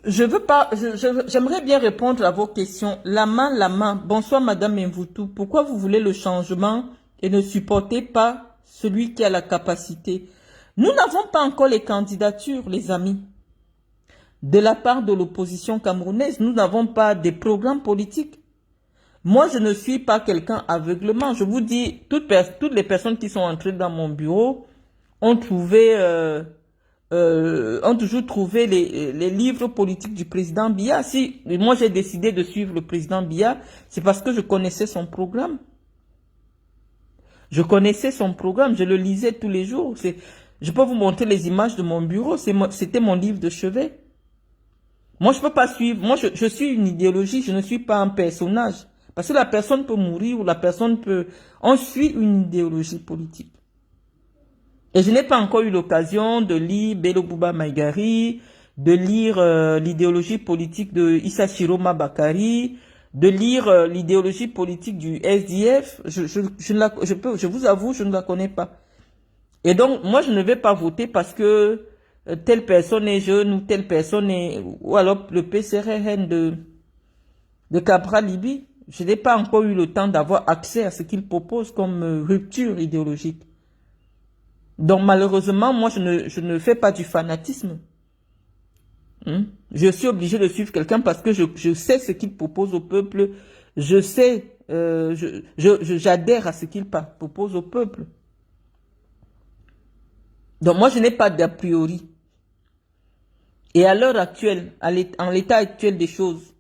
J'aimerais bien répondre à vos questions. La main. Bonsoir Madame Mvoutou. Pourquoi vous voulez le changement et ne supportez pas celui qui a la capacité? Nous n'avons pas encore les candidatures, les amis. De la part de l'opposition camerounaise, nous n'avons pas des programmes politiques. Moi, je ne suis pas quelqu'un aveuglement. Je vous dis, toutes les personnes qui sont entrées dans mon bureau ont toujours trouvé les livres politiques du président Biya. Si moi j'ai décidé de suivre le président Biya, c'est parce que je connaissais son programme. Je connaissais son programme, je le lisais tous les jours. Je peux vous montrer les images de mon bureau, c'était mon livre de chevet. Moi, je ne peux pas suivre. Moi, je suis une idéologie, je ne suis pas un personnage. Parce que la personne peut mourir ou la personne peut... On suit une idéologie politique. Et je n'ai pas encore eu l'occasion de lire Bello Bouba Maïgari, de lire l'idéologie politique de Issa Chiroma Bakari, de lire l'idéologie politique du SDF. Je vous avoue, je ne la connais pas. Et donc, moi, je ne vais pas voter parce que telle personne est jeune ou telle personne est... Ou alors le PCRN de Cabra Libi. Je n'ai pas encore eu le temps d'avoir accès à ce qu'il propose comme rupture idéologique. Donc malheureusement, moi je ne fais pas du fanatisme. Je suis obligé de suivre quelqu'un parce que je sais ce qu'il propose au peuple. Je sais, j'adhère à ce qu'il propose au peuple. Donc moi je n'ai pas d'a priori. Et à l'heure actuelle, en l'état actuel des choses,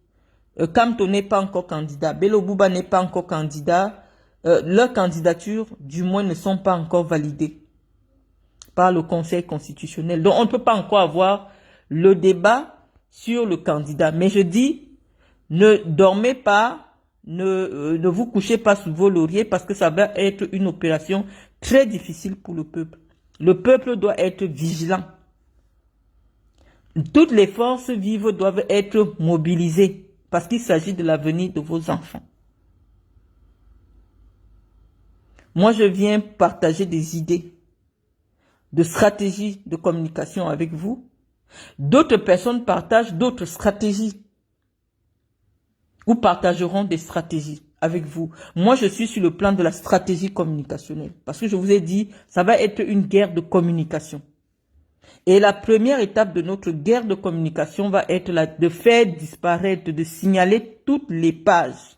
Kamto n'est pas encore candidat, Bello Bouba n'est pas encore candidat, leurs candidatures du moins ne sont pas encore validées par le Conseil constitutionnel. Donc on ne peut pas encore avoir le débat sur le candidat. Mais je dis, ne dormez pas, ne vous couchez pas sous vos lauriers parce que ça va être une opération très difficile pour le peuple. Le peuple doit être vigilant. Toutes les forces vives doivent être mobilisées parce qu'il s'agit de l'avenir de vos enfants. Moi, je viens partager des idées de stratégies de communication avec vous. D'autres personnes partagent d'autres stratégies ou partageront des stratégies avec vous. Moi, je suis sur le plan de la stratégie communicationnelle parce que je vous ai dit, ça va être une guerre de communication. Et la première étape de notre guerre de communication va être de faire disparaître, de signaler toutes les pages.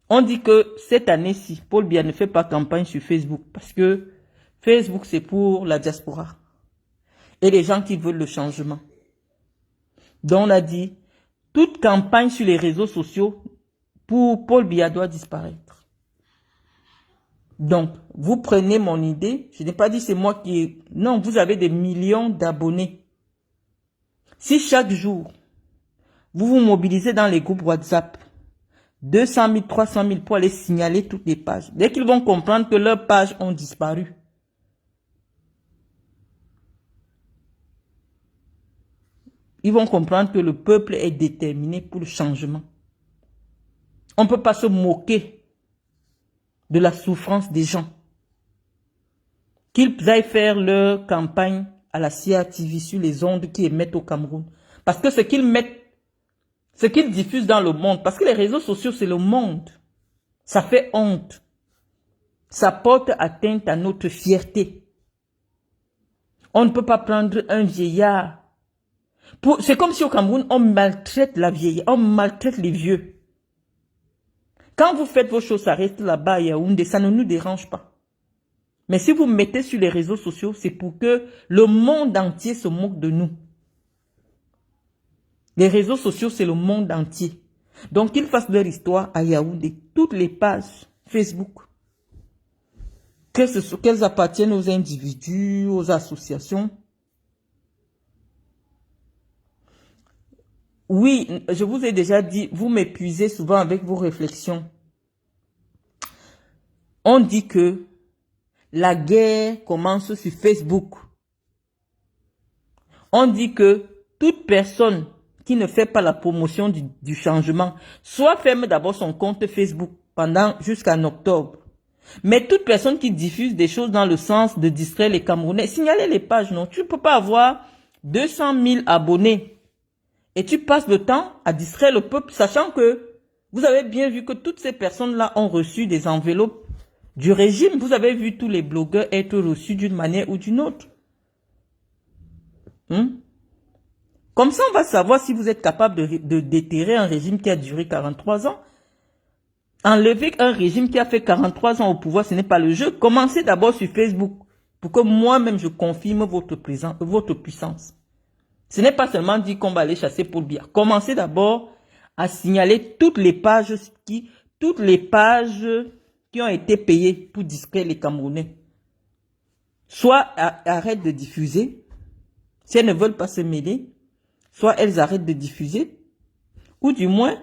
On dit que cette année-ci, Paul Biya ne fait pas campagne sur Facebook parce que Facebook, c'est pour la diaspora et les gens qui veulent le changement. Donc, on a dit, toute campagne sur les réseaux sociaux pour Paul Biya doit disparaître. Donc, vous prenez mon idée. Je n'ai pas dit c'est moi qui... Non, vous avez des millions d'abonnés. Si chaque jour, vous vous mobilisez dans les groupes WhatsApp, 200 000, 300 000 pour aller signaler toutes les pages. Dès qu'ils vont comprendre que leurs pages ont disparu, ils vont comprendre que le peuple est déterminé pour le changement. On ne peut pas se moquer de la souffrance des gens. Qu'ils aillent faire leur campagne à la CATV sur les ondes qui émettent au Cameroun. Parce que ce qu'ils mettent, ce qu'ils diffusent dans le monde, parce que les réseaux sociaux, c'est le monde. Ça fait honte. Ça porte atteinte à notre fierté. On ne peut pas prendre un vieillard. C'est comme si au Cameroun, on maltraite la vieille, on maltraite les vieux. Quand vous faites vos choses, ça reste là-bas à Yaoundé, ça ne nous dérange pas. Mais si vous mettez sur les réseaux sociaux, c'est pour que le monde entier se moque de nous. Les réseaux sociaux, c'est le monde entier. Donc, qu'ils fassent leur histoire à Yaoundé. Toutes les pages Facebook. Qu'elles appartiennent aux individus, aux associations. Oui, je vous ai déjà dit, vous m'épuisez souvent avec vos réflexions. On dit que la guerre commence sur Facebook. On dit que toute personne qui ne fait pas la promotion du changement, soit ferme d'abord son compte Facebook jusqu'en octobre. Mais toute personne qui diffuse des choses dans le sens de distraire les Camerounais, signalez les pages, non? Tu ne peux pas avoir 200 000 abonnés et tu passes le temps à distraire le peuple, sachant que vous avez bien vu que toutes ces personnes-là ont reçu des enveloppes du régime. Vous avez vu tous les blogueurs être reçus d'une manière ou d'une autre. Comme ça, on va savoir si vous êtes capable de déterrer un régime qui a duré 43 ans. Enlever un régime qui a fait 43 ans au pouvoir, ce n'est pas le jeu. Commencez d'abord sur Facebook pour que moi-même je confirme votre puissance. Ce n'est pas seulement dire qu'on va aller chasser Paul Biya. Commencez d'abord à signaler toutes les pages qui ont été payées pour distraire les Camerounais. Soit arrêtent de diffuser, si elles ne veulent pas se mêler, soit elles arrêtent de diffuser, ou du moins,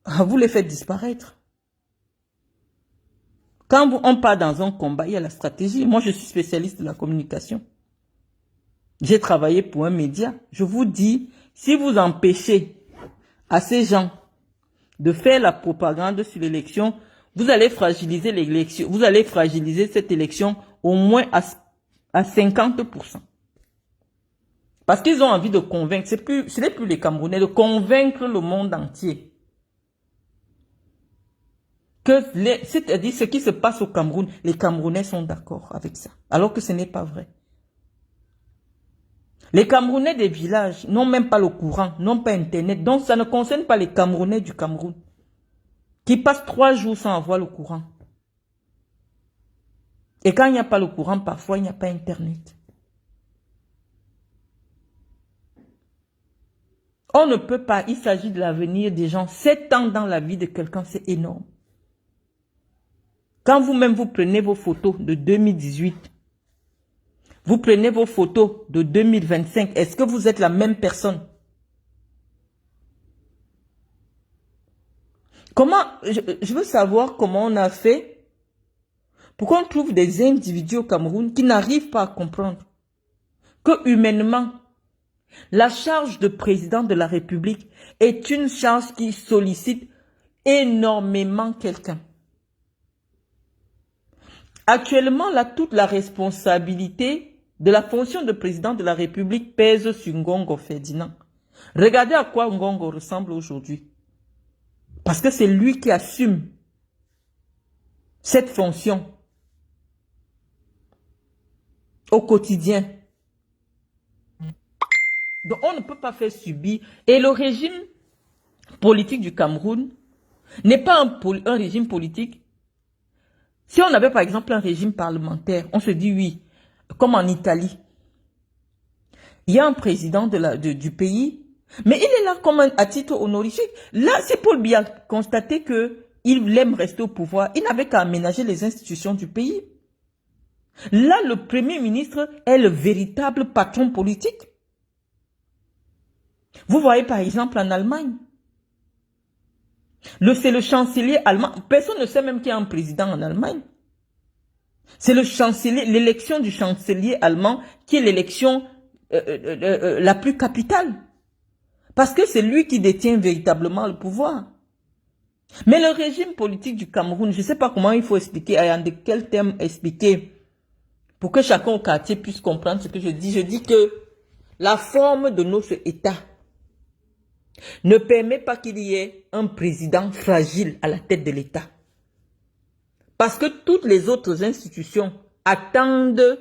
vous les faites disparaître. Quand on part dans un combat, il y a la stratégie. Moi, je suis spécialiste de la communication. J'ai travaillé pour un média. Je vous dis, si vous empêchez à ces gens de faire la propagande sur l'élection, vous allez fragiliser l'élection. Vous allez fragiliser cette élection au moins à 50%. Parce qu'ils ont envie de convaincre. Ce n'est plus les Camerounais, de convaincre le monde entier. C'est-à-dire ce qui se passe au Cameroun, les Camerounais sont d'accord avec ça. Alors que ce n'est pas vrai. Les Camerounais des villages n'ont même pas le courant, n'ont pas Internet. Donc ça ne concerne pas les Camerounais du Cameroun. Qui passent 3 jours sans avoir le courant. Et quand il n'y a pas le courant, parfois il n'y a pas Internet. On ne peut pas, il s'agit de l'avenir des gens. 7 ans dans la vie de quelqu'un, c'est énorme. Quand vous-même vous prenez vos photos de 2018, vous prenez vos photos de 2025, est-ce que vous êtes la même personne? Comment, je veux savoir comment on a fait pour qu'on trouve des individus au Cameroun qui n'arrivent pas à comprendre que humainement, la charge de président de la République est une charge qui sollicite énormément quelqu'un. Actuellement, là, toute la responsabilité de la fonction de président de la République pèse sur Ngongo Ferdinand. Regardez à quoi Ngongo ressemble aujourd'hui. Parce que c'est lui qui assume cette fonction au quotidien. Donc, on ne peut pas faire subir. Et le régime politique du Cameroun n'est pas un régime politique. Si on avait par exemple un régime parlementaire, on se dit oui, comme en Italie. Il y a un président du pays, mais il est là comme à titre honorifique. Là, c'est Paul Biya constaté qu'il aime rester au pouvoir. Il n'avait qu'à aménager les institutions du pays. Là, le Premier ministre est le véritable patron politique. Vous voyez par exemple en Allemagne. C'est le chancelier allemand. Personne ne sait même qu'il y a un président en Allemagne. C'est le chancelier, l'élection du chancelier allemand qui est l'élection la plus capitale. Parce que c'est lui qui détient véritablement le pouvoir. Mais le régime politique du Cameroun, je ne sais pas comment il faut expliquer, de quel terme expliquer, pour que chacun au quartier puisse comprendre ce que je dis. Je dis que la forme de notre État ne permet pas qu'il y ait un président fragile à la tête de l'État. Parce que toutes les autres institutions attendent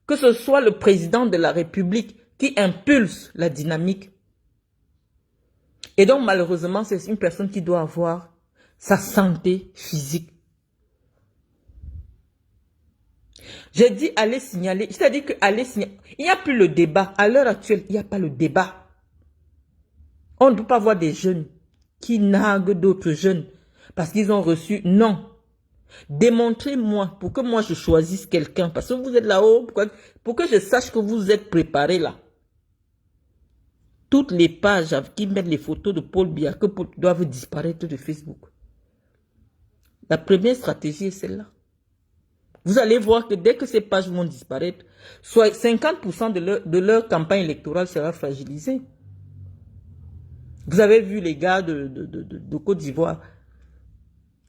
que ce soit le président de la République qui impulse la dynamique. Et donc malheureusement, c'est une personne qui doit avoir sa santé physique. J'ai dit aller signaler, c'est-à-dire que aller signaler, il n'y a plus le débat. À l'heure actuelle, il n'y a pas le débat. On ne peut pas voir des jeunes qui narguent d'autres jeunes parce qu'ils ont reçu. Non. Démontrez-moi pour que moi je choisisse quelqu'un. Parce que vous êtes là-haut, pour que je sache que vous êtes préparés là. Toutes les pages qui mettent les photos de Paul Biya doivent disparaître de Facebook. La première stratégie est celle-là. Vous allez voir que dès que ces pages vont disparaître, soit 50% de leur campagne électorale sera fragilisée. Vous avez vu les gars de Côte d'Ivoire,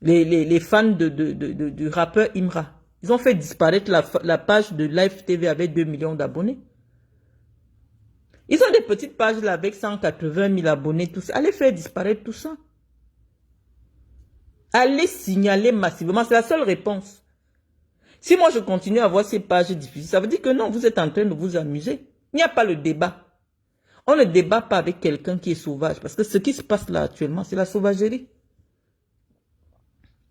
les fans du rappeur Imra. Ils ont fait disparaître la page de Live TV avec 2 millions d'abonnés. Ils ont des petites pages là avec 180 000 abonnés, tout ça. Allez faire disparaître tout ça. Allez signaler massivement, c'est la seule réponse. Si moi je continue à voir ces pages diffusées, ça veut dire que non, vous êtes en train de vous amuser. Il n'y a pas le débat. On ne débat pas avec quelqu'un qui est sauvage. Parce que ce qui se passe là actuellement, c'est la sauvagerie.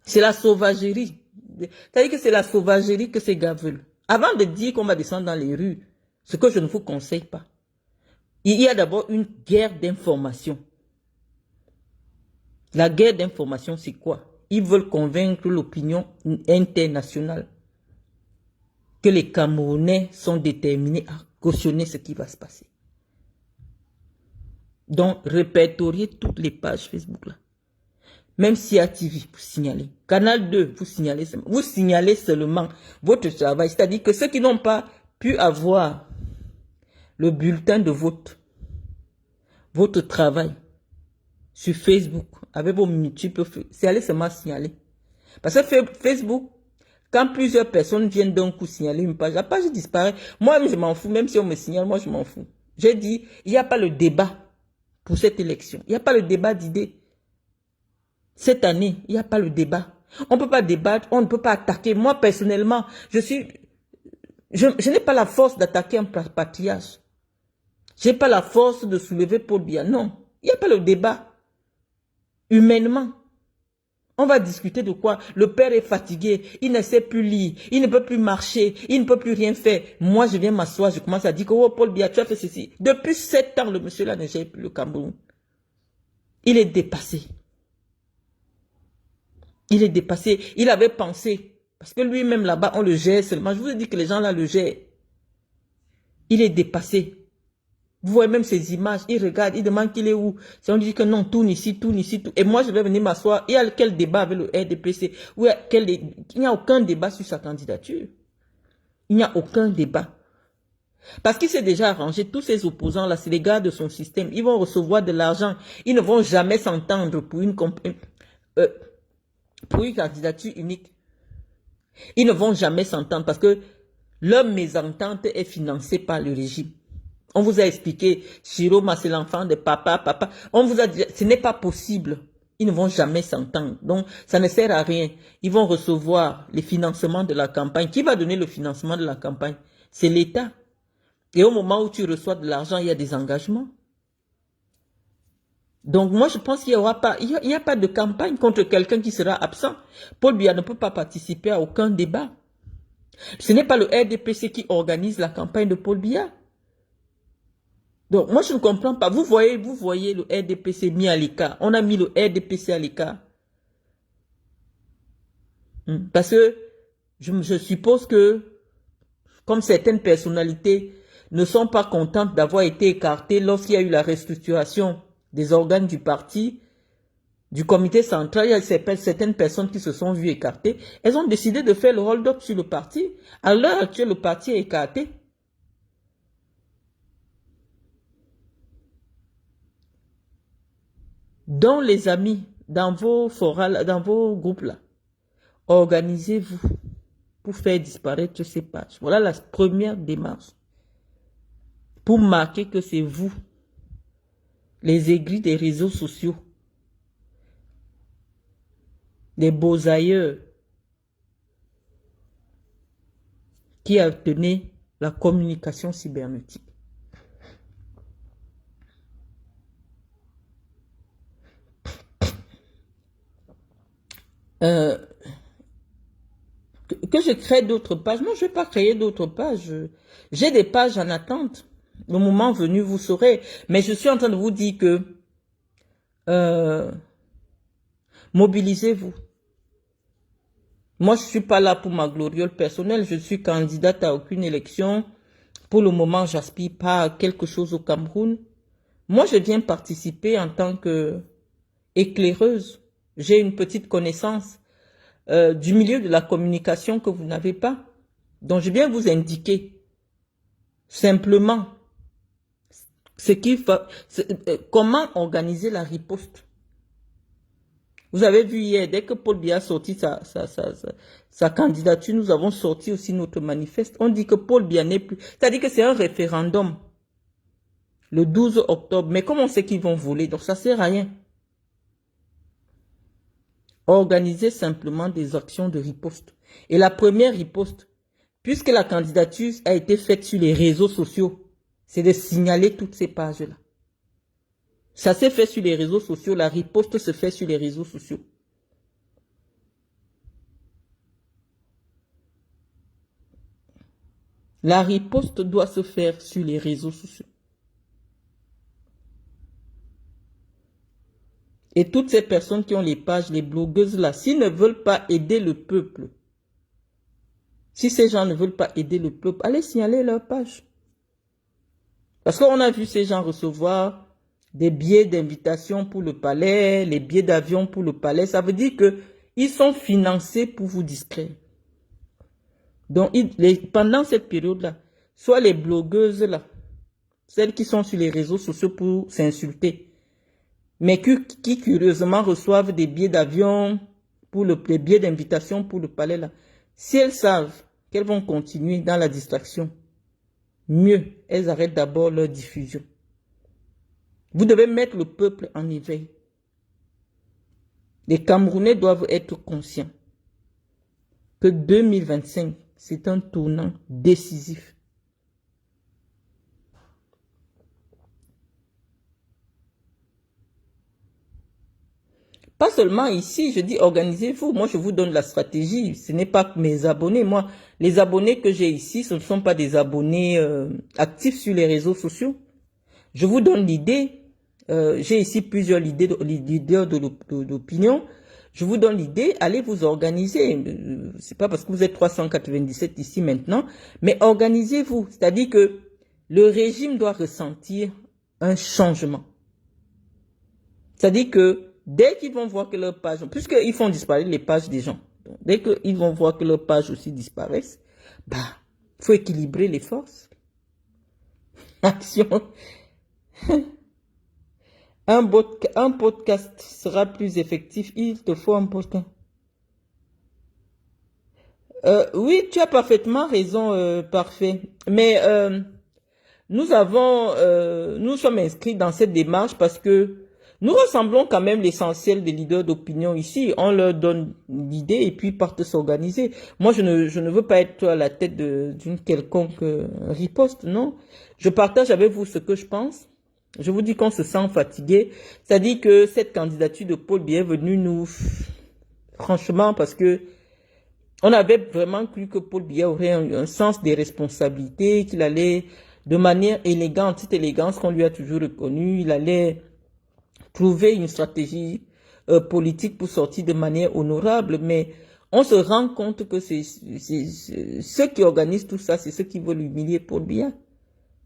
C'est la sauvagerie. C'est-à-dire que c'est la sauvagerie que ces gars veulent. Avant de dire qu'on va descendre dans les rues, ce que je ne vous conseille pas, il y a d'abord une guerre d'information. La guerre d'information, c'est quoi? Ils veulent convaincre l'opinion internationale que les Camerounais sont déterminés à cautionner ce qui va se passer. Donc, répertoriez toutes les pages Facebook là. Même SIA TV, vous signalez. Canal 2, vous signalez seulement votre travail. C'est-à-dire que ceux qui n'ont pas pu avoir le bulletin de vote, votre travail sur Facebook, avec vos multiples, c'est aller seulement signaler. Parce que Facebook, quand plusieurs personnes viennent d'un coup signaler une page, la page disparaît. Moi, je m'en fous, même si on me signale, moi, je m'en fous. J'ai dit, il n'y a pas le débat pour cette élection. Il n'y a pas le débat d'idées. Cette année, il n'y a pas le débat. On ne peut pas débattre, on ne peut pas attaquer. Moi, personnellement, je n'ai pas la force d'attaquer un patriarche. Je n'ai pas la force de soulever Paul Biya. Non, il n'y a pas le débat. Humainement, on va discuter de quoi? Le père est fatigué, il ne sait plus lire, il ne peut plus marcher, il ne peut plus rien faire. Moi, je viens m'asseoir, je commence à dire que oh, Paul Biya, tu as fait ceci. Depuis 7 ans, le monsieur là ne gère plus le Cameroun. Il est dépassé. Il est dépassé. Il avait pensé, parce que lui-même là-bas, on le gère seulement. Je vous ai dit que les gens là le gèrent. Il est dépassé. Vous voyez même ces images, il regarde, il demande qu'il est où. Si on dit que non, tourne ici, tourne ici, tout. Et moi, je vais venir m'asseoir. Il y a quel débat avec le RDPC? Il n'y a aucun débat sur sa candidature. Il n'y a aucun débat. Parce qu'il s'est déjà arrangé, tous ces opposants-là, c'est les gars de son système. Ils vont recevoir de l'argent. Ils ne vont jamais s'entendre pour une candidature unique. Ils ne vont jamais s'entendre parce que leur mésentente est financée par le régime. On vous a expliqué, Chiroma c'est l'enfant de papa. On vous a dit, ce n'est pas possible. Ils ne vont jamais s'entendre. Donc, ça ne sert à rien. Ils vont recevoir les financements de la campagne. Qui va donner le financement de la campagne? C'est l'État. Et au moment où tu reçois de l'argent, il y a des engagements. Donc, moi, je pense qu'il n'y a pas de campagne contre quelqu'un qui sera absent. Paul Biya ne peut pas participer à aucun débat. Ce n'est pas le RDPC qui organise la campagne de Paul Biya. Donc, moi, je ne comprends pas. Vous voyez le RDPC mis à l'écart. On a mis le RDPC à l'écart. Parce que je suppose que, comme certaines personnalités ne sont pas contentes d'avoir été écartées lorsqu'il y a eu la restructuration des organes du parti, du comité central, il y a certaines personnes qui se sont vues écartées. Elles ont décidé de faire le hold-up sur le parti. À l'heure actuelle, le parti est écarté. Donc, les amis, dans vos forums, dans vos groupes là, organisez-vous pour faire disparaître ces pages. Voilà la première démarche. Pour marquer que c'est vous, les aigris des réseaux sociaux, les beaux ailleurs, qui a tenu la communication cybernétique. Que je crée d'autres pages. Non, je ne vais pas créer d'autres pages. J'ai des pages en attente. Le moment venu, vous saurez. Mais je suis en train de vous dire que Mobilisez-vous. Moi, je ne suis pas là pour ma gloriole personnelle. Je suis candidate à aucune élection. Pour le moment, j'aspire pas à quelque chose au Cameroun. Moi, je viens participer en tant que éclaireuse. J'ai une petite connaissance du milieu de la communication que vous n'avez pas. Donc, je viens vous indiquer simplement comment organiser la riposte. Vous avez vu hier, dès que Paul Biya a sorti sa candidature, nous avons sorti aussi notre manifeste. On dit que Paul Biya n'est plus... C'est-à-dire que c'est un référendum le 12 octobre. Mais comme on sait qu'ils vont voler, donc ça ne sert à rien. Organiser simplement des actions de riposte. Et la première riposte, puisque la candidature a été faite sur les réseaux sociaux, c'est de signaler toutes ces pages-là. Ça s'est fait sur les réseaux sociaux, la riposte se fait sur les réseaux sociaux. La riposte doit se faire sur les réseaux sociaux. Et toutes ces personnes qui ont les pages, les blogueuses là, s'ils ne veulent pas aider le peuple, si ces gens ne veulent pas aider le peuple, allez signaler leur page. Parce qu'on a vu ces gens recevoir des billets d'invitation pour le palais, les billets d'avion pour le palais. Ça veut dire qu'ils sont financés pour vous distraire. Donc, pendant cette période-là, soit les blogueuses là, celles qui sont sur les réseaux sociaux pour s'insulter, mais qui curieusement reçoivent des billets d'avion, les billets d'invitation pour le palais là, si elles savent qu'elles vont continuer dans la distraction, mieux, elles arrêtent d'abord leur diffusion. Vous devez mettre le peuple en éveil. Les Camerounais doivent être conscients que 2025, c'est un tournant décisif. Pas seulement ici, je dis organisez-vous. Moi, je vous donne la stratégie. Ce n'est pas mes abonnés. Moi, les abonnés que j'ai ici, ce ne sont pas des abonnés actifs sur les réseaux sociaux. Je vous donne l'idée. J'ai ici plusieurs leaders d'opinion. Je vous donne l'idée, allez vous organiser. C'est pas parce que vous êtes 397 ici maintenant, mais organisez-vous. C'est-à-dire que le régime doit ressentir un changement. C'est-à-dire que dès qu'ils vont voir que leur page, puisqu'ils font disparaître les pages des gens, donc dès qu'ils vont voir que leurs pages aussi disparaissent, bah, faut équilibrer les forces. Action. Un podcast sera plus effectif. Il te faut un podcast. Oui, tu as parfaitement raison, parfait. Mais nous sommes inscrits dans cette démarche parce que nous rassemblons quand même l'essentiel des leaders d'opinion ici. On leur donne l'idée et puis ils partent s'organiser. Moi, je ne veux pas être à la tête d'une quelconque riposte, non. Je partage avec vous ce que je pense. Je vous dis qu'on se sent fatigué. C'est-à-dire que cette candidature de Paul Biya est venue nous... Franchement, parce que on avait vraiment cru que Paul Biya aurait un sens des responsabilités, qu'il allait de manière élégante, cette élégance qu'on lui a toujours reconnue, il allait trouver une stratégie politique pour sortir de manière honorable. Mais on se rend compte que ceux qui organisent tout ça, c'est ceux qui veulent humilier Paul Biya.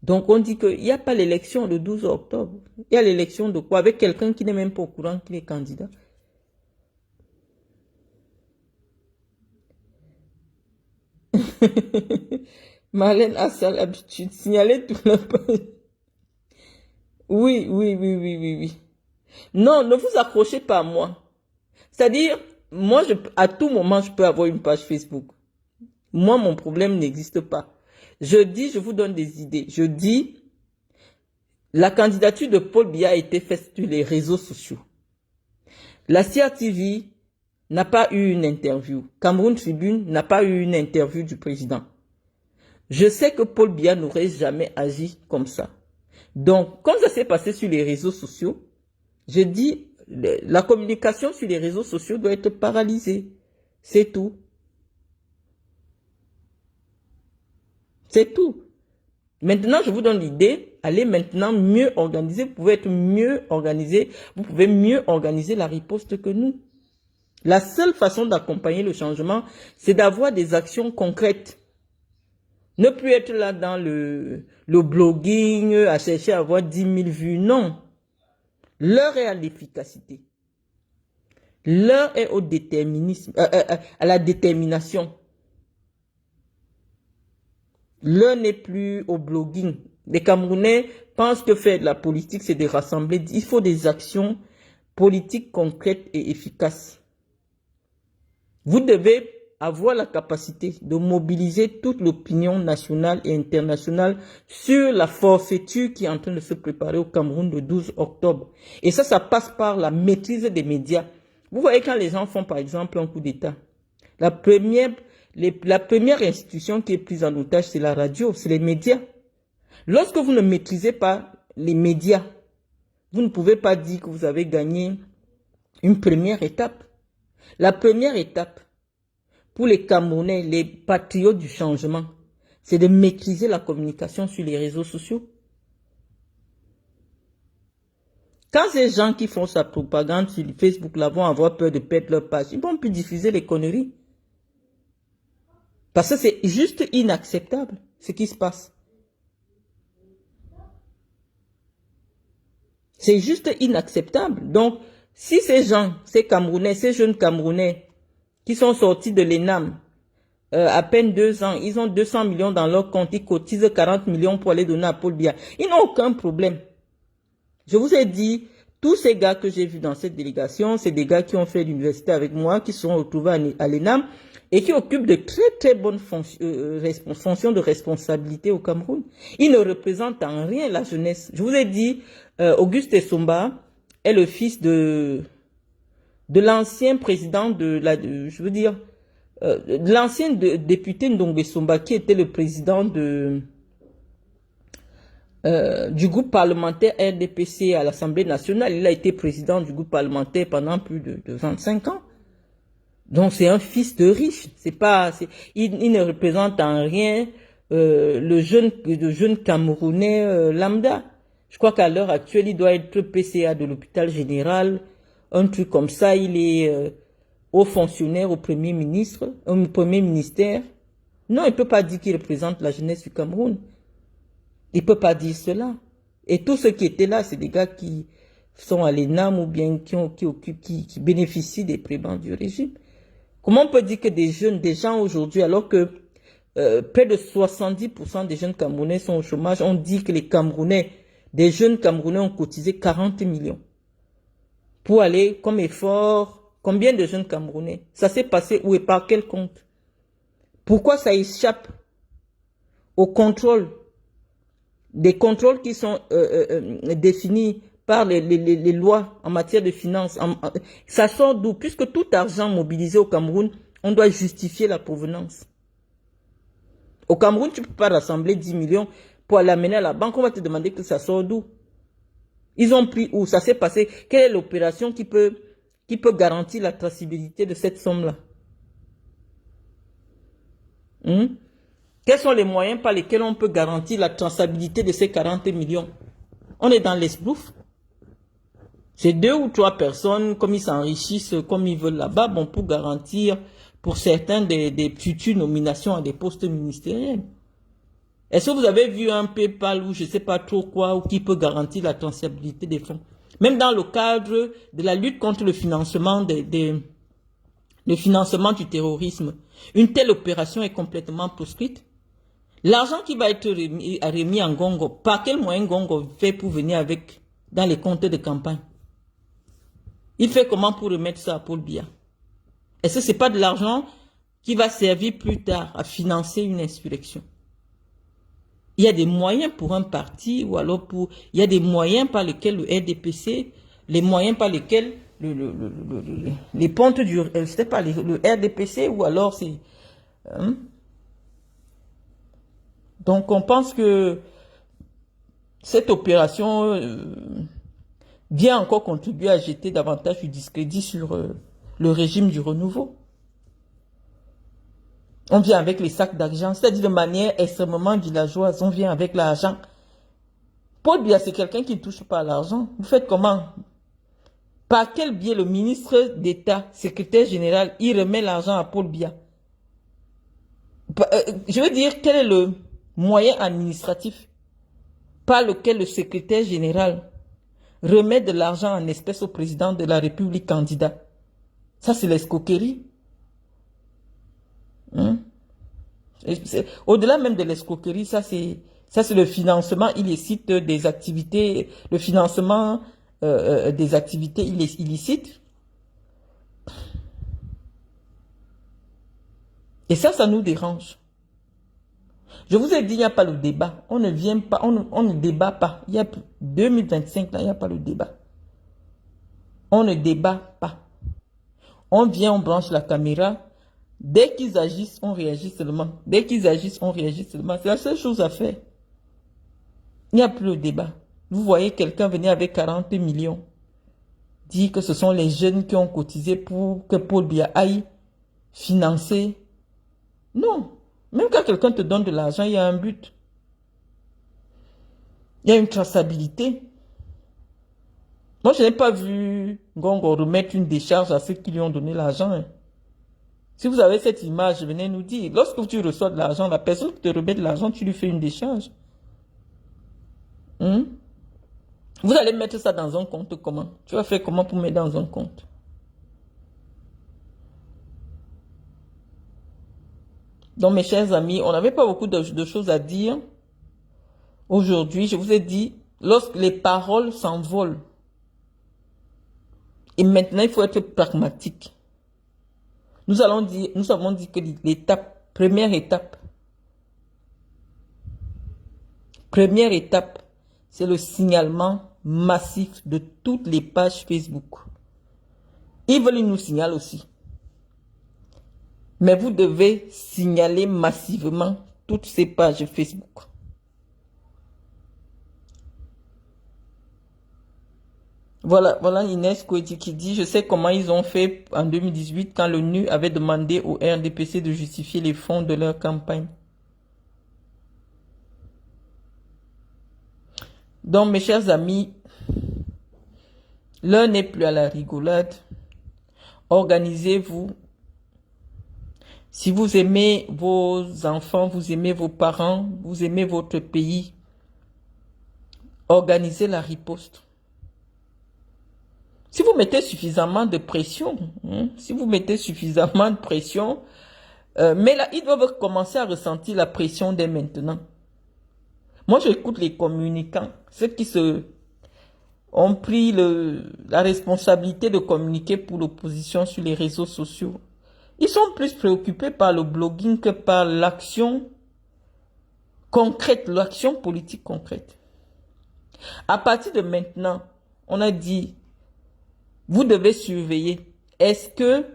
Donc, on dit qu'il n'y a pas l'élection le 12 octobre. Il y a l'élection de quoi? Avec quelqu'un qui n'est même pas au courant qu'il est candidat. Marlène a ça l'habitude. Signaler tout le monde. Oui, oui, oui, oui, oui, oui. Non, ne vous accrochez pas à moi. C'est-à-dire, moi, à tout moment, je peux avoir une page Facebook. Moi, mon problème n'existe pas. Je dis, je vous donne des idées. Je dis, la candidature de Paul Biya a été faite sur les réseaux sociaux. La CRTV n'a pas eu une interview. Cameroun Tribune n'a pas eu une interview du président. Je sais que Paul Biya n'aurait jamais agi comme ça. Donc, comme ça s'est passé sur les réseaux sociaux, je dis, la communication sur les réseaux sociaux doit être paralysée. C'est tout. C'est tout. Maintenant, je vous donne l'idée, allez maintenant mieux organiser, vous pouvez être mieux organisé, vous pouvez mieux organiser la riposte que nous. La seule façon d'accompagner le changement, c'est d'avoir des actions concrètes. Ne plus être là dans le blogging, à chercher à avoir 10 000 vues. Non. L'heure est à l'efficacité. L'heure est au déterminisme, à la détermination. L'heure n'est plus au blogging. Les Camerounais pensent que faire de la politique, c'est de rassembler. Il faut des actions politiques concrètes et efficaces. Vous devez avoir la capacité de mobiliser toute l'opinion nationale et internationale sur la forfaiture qui est en train de se préparer au Cameroun le 12 octobre. Et ça passe par la maîtrise des médias. Vous voyez quand les gens font par exemple un coup d'État, la première institution qui est prise en otage, c'est la radio, c'est les médias. Lorsque vous ne maîtrisez pas les médias, vous ne pouvez pas dire que vous avez gagné une première étape. La première étape pour les Camerounais, les patriotes du changement, c'est de maîtriser la communication sur les réseaux sociaux. Quand ces gens qui font sa propagande sur Facebook là vont avoir peur de perdre leur page, ils vont plus diffuser les conneries. Parce que c'est juste inacceptable ce qui se passe. C'est juste inacceptable. Donc, si ces gens, ces Camerounais, ces jeunes Camerounais qui sont sortis de l'ENAM, à peine 2 ans, ils ont 200 millions dans leur compte, ils cotisent 40 millions pour aller donner à Paul Biya. Ils n'ont aucun problème. Je vous ai dit, tous ces gars que j'ai vus dans cette délégation, c'est des gars qui ont fait l'université avec moi, qui se sont retrouvés à l'ENAM et qui occupent de très très bonnes fonctions de responsabilité au Cameroun. Ils ne représentent en rien la jeunesse. Je vous ai dit, Auguste Essomba est le fils de l'ancien président de l'ancien député Ndongo Essomba qui était le président du groupe parlementaire RDPC à l'Assemblée nationale. Il a été président du groupe parlementaire pendant plus de 25 ans. Donc c'est un fils de riche. Il ne représente en rien le jeune Camerounais lambda. Je crois qu'à l'heure actuelle, il doit être PCA de l'hôpital général, un truc comme ça. Il est haut fonctionnaire au Premier ministère. Non, il ne peut pas dire qu'il représente la jeunesse du Cameroun. Il ne peut pas dire cela. Et tous ceux qui étaient là, c'est des gars qui sont à l'ENAM ou bien qui bénéficient des prébendes du régime. Comment on peut dire que des gens aujourd'hui, alors que près de 70% des jeunes Camerounais sont au chômage, on dit que des jeunes Camerounais ont cotisé 40 millions pour aller comme effort. Combien de jeunes Camerounais? Ça s'est passé où et par quel compte? Pourquoi ça échappe au contrôle? Des contrôles qui sont définis par les lois en matière de finances. Ça sort d'où? Puisque tout argent mobilisé au Cameroun, on doit justifier la provenance. Au Cameroun, tu ne peux pas rassembler 10 millions pour l'amener à la banque. On va te demander que ça sort d'où? Ils ont pris où? Ça s'est passé. Quelle est l'opération qui peut garantir la traçabilité de cette somme-là? Quels sont les moyens par lesquels on peut garantir la traçabilité de ces 40 millions? On est dans l'esbrouf. C'est 2 ou 3 personnes, comme ils s'enrichissent, comme ils veulent là-bas, bon, pour garantir, pour certains, des futures nominations à des postes ministériels. Est-ce que vous avez vu un PayPal ou je ne sais pas trop quoi, ou qui peut garantir la traçabilité des fonds? Même dans le cadre de la lutte contre le financement le financement du terrorisme, une telle opération est complètement proscrite. L'argent qui va être remis en Gongo, par quel moyen Gongo fait pour venir avec dans les comptes de campagne? Il fait comment pour remettre ça à Paul Biya? Est-ce que ce n'est pas de l'argent qui va servir plus tard à financer une insurrection? Il y a des moyens pour un parti ou alors il y a des moyens par lesquels le RDPC, les moyens par lesquels les pontes du, c'était pas le RDPC ou alors c'est, donc on pense que cette opération vient encore contribuer à jeter davantage du discrédit sur le régime du renouveau. On vient avec les sacs d'argent, c'est-à-dire de manière extrêmement villageoise, on vient avec l'argent. Paul Biya, c'est quelqu'un qui ne touche pas à l'argent. Vous faites comment? Par quel biais le ministre d'État, secrétaire général, il remet l'argent à Paul Biya? Je veux dire, quel est le moyen administratif par lequel le secrétaire général remet de l'argent en espèces au président de la République candidat? Ça, c'est l'escroquerie. Hein? Au-delà même de l'escroquerie, ça c'est le financement illicite des activités, le financement des activités illicites. Et ça nous dérange. Je vous ai dit, il n'y a pas le débat. On ne vient pas, on ne débat pas. Il y a 2025, là, il n'y a pas le débat. On ne débat pas. On vient, on branche la caméra. Dès qu'ils agissent, on réagit seulement. Dès qu'ils agissent, on réagit seulement. C'est la seule chose à faire. Il n'y a plus de débat. Vous voyez quelqu'un venir avec 40 millions. Dire que ce sont les jeunes qui ont cotisé pour que Paul Biya aille financer. Non. Même quand quelqu'un te donne de l'argent, il y a un but. Il y a une traçabilité. Moi, je n'ai pas vu Ngongo remettre une décharge à ceux qui lui ont donné l'argent. Hein. Si vous avez cette image, venez nous dire. Lorsque tu reçois de l'argent, la personne qui te remet de l'argent, tu lui fais une décharge. Vous allez mettre ça dans un compte comment? Tu vas faire comment pour mettre dans un compte? Donc, mes chers amis, on n'avait pas beaucoup de choses à dire. Aujourd'hui, je vous ai dit, lorsque les paroles s'envolent, et maintenant, il faut être pragmatique. Nous avons dit que l'étape, première étape, c'est le signalement massif de toutes les pages Facebook. Ils veulent nous signaler aussi. Mais vous devez signaler massivement toutes ces pages Facebook. Voilà Inès Kouedi qui dit, je sais comment ils ont fait en 2018 quand l'ONU avait demandé au RDPC de justifier les fonds de leur campagne. Donc mes chers amis, l'heure n'est plus à la rigolade. Organisez-vous. Si vous aimez vos enfants, vous aimez vos parents, vous aimez votre pays, organisez la riposte. Si vous mettez suffisamment de pression, mais là, ils doivent commencer à ressentir la pression dès maintenant. Moi, j'écoute les communicants, ceux qui ont pris la responsabilité de communiquer pour l'opposition sur les réseaux sociaux. Ils sont plus préoccupés par le blogging que par l'action concrète, l'action politique concrète. À partir de maintenant, on a dit, vous devez surveiller. Est-ce que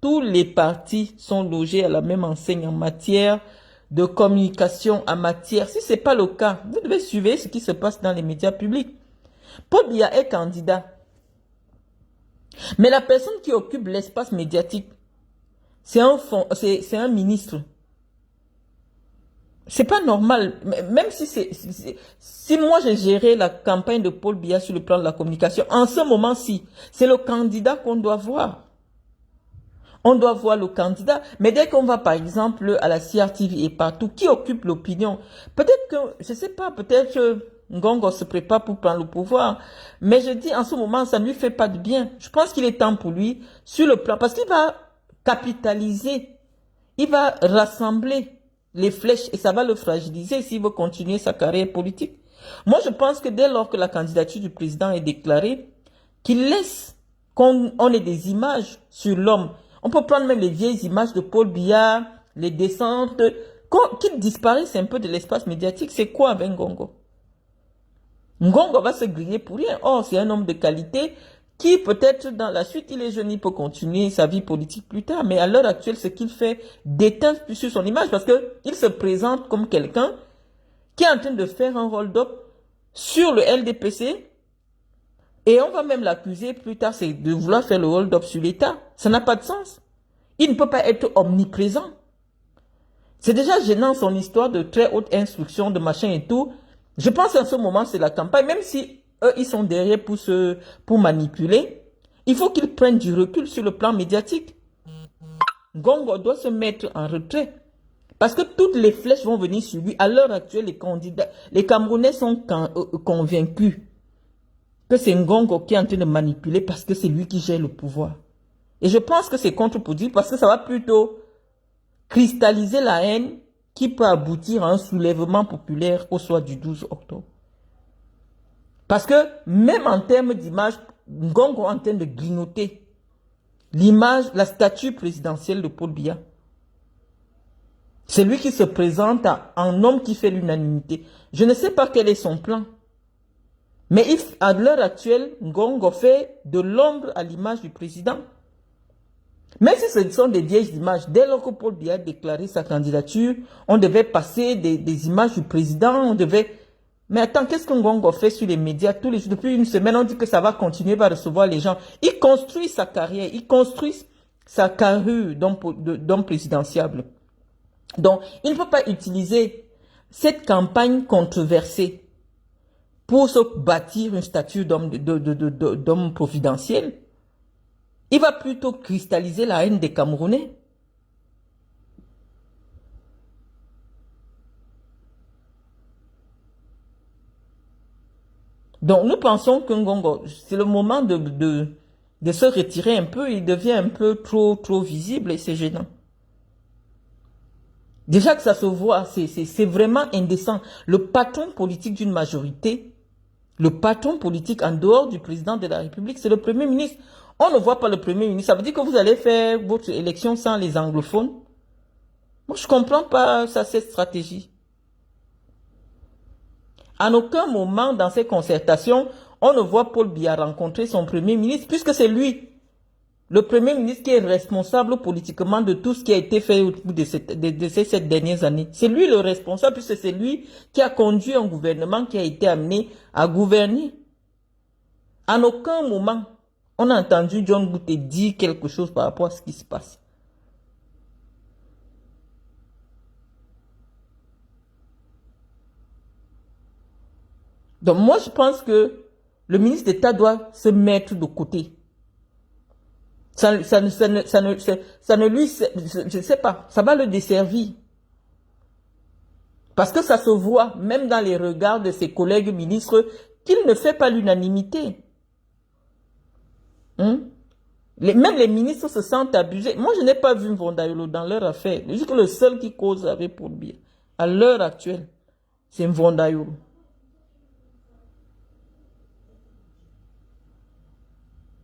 tous les partis sont logés à la même enseigne en matière de communication, si ce n'est pas le cas, vous devez surveiller ce qui se passe dans les médias publics. Paul Biya est candidat. Mais la personne qui occupe l'espace médiatique, c'est un ministre. C'est pas normal. Même si moi j'ai géré la campagne de Paul Biya sur le plan de la communication, en ce moment-ci, c'est le candidat qu'on doit voir. On doit voir le candidat. Mais dès qu'on va par exemple à la CRTV et partout, qui occupe l'opinion? Peut-être que, je sais pas, peut-être que Ngongo se prépare pour prendre le pouvoir. Mais je dis en ce moment, ça ne lui fait pas de bien. Je pense qu'il est temps pour lui, sur le plan, parce qu'il va capitaliser, il va rassembler les flèches et ça va le fragiliser s'il veut continuer sa carrière politique. Moi, je pense que dès lors que la candidature du président est déclarée, qu'il laisse qu'on ait des images sur l'homme. On peut prendre même les vieilles images de Paul Biya, les descentes, qu'il disparaisse un peu de l'espace médiatique. C'est quoi avec Ngongo? Ngongo va se griller pour rien. Or, c'est un homme de qualité qui peut-être dans la suite, il est jeune, il peut continuer sa vie politique plus tard. Mais à l'heure actuelle, ce qu'il fait déteint sur son image parce qu'il se présente comme quelqu'un qui est en train de faire un hold-up sur le LDPC. Et on va même l'accuser plus tard, c'est de vouloir faire le hold-up sur l'État. Ça n'a pas de sens. Il ne peut pas être omniprésent. C'est déjà gênant son histoire de très haute instruction, de machin et tout. Je pense qu'en ce moment, c'est la campagne. Même si eux, ils sont derrière pour manipuler. Il faut qu'il prenne du recul sur le plan médiatique. Ngongo doit se mettre en retrait. Parce que toutes les flèches vont venir sur lui. À l'heure actuelle, les Camerounais sont convaincus que c'est Ngongo qui est en train de manipuler parce que c'est lui qui gère le pouvoir. Et je pense que c'est contre-productif parce que ça va plutôt cristalliser la haine qui peut aboutir à un soulèvement populaire au soir du 12 octobre. Parce que même en termes d'image, Ngongo est en train de grignoter l'image, la statue présidentielle de Paul Biya. C'est lui qui se présente en homme qui fait l'unanimité. Je ne sais pas quel est son plan. Mais à l'heure actuelle, Ngongo fait de l'ombre à l'image du président. Même si ce sont des vieilles images, dès lors que Paul Biya a déclaré sa candidature, on devait passer des images du président, on devait... Mais attends, qu'est-ce que Ngongo fait sur les médias tous les jours? Depuis une semaine, on dit que ça va continuer à recevoir les gens. Il construit sa carrière, il construit sa carrure d'homme présidentiable. Donc, il ne peut pas utiliser cette campagne controversée pour se bâtir une statue d'homme providentiel. Il va plutôt cristalliser la haine des Camerounais. Donc, nous pensons que Ngongo, c'est le moment de se retirer un peu. Il devient un peu trop visible et c'est gênant. Déjà que ça se voit, c'est vraiment indécent. Le patron politique d'une majorité, le patron politique en dehors du président de la République, c'est le Premier ministre. On ne voit pas le Premier ministre. Ça veut dire que vous allez faire votre élection sans les anglophones. Moi, je ne comprends pas cette stratégie. En aucun moment dans ces concertations, on ne voit Paul Biya rencontrer son Premier ministre, puisque c'est lui, le Premier ministre, qui est responsable politiquement de tout ce qui a été fait au bout de ces 7 dernières années. C'est lui le responsable, puisque c'est lui qui a conduit un gouvernement qui a été amené à gouverner. En aucun moment, on a entendu John Bouté dire quelque chose par rapport à ce qui se passe. Donc moi, je pense que le ministre d'État doit se mettre de côté. Ça ne lui, je ne sais pas, ça va le desservir. Parce que ça se voit, même dans les regards de ses collègues ministres, qu'il ne fait pas l'unanimité. Même les ministres se sentent abusés. Moi, je n'ai pas vu Mvondayolo dans leur affaire. Je dis que le seul qui cause avec Paul Biya, à l'heure actuelle, c'est Mvondayolo.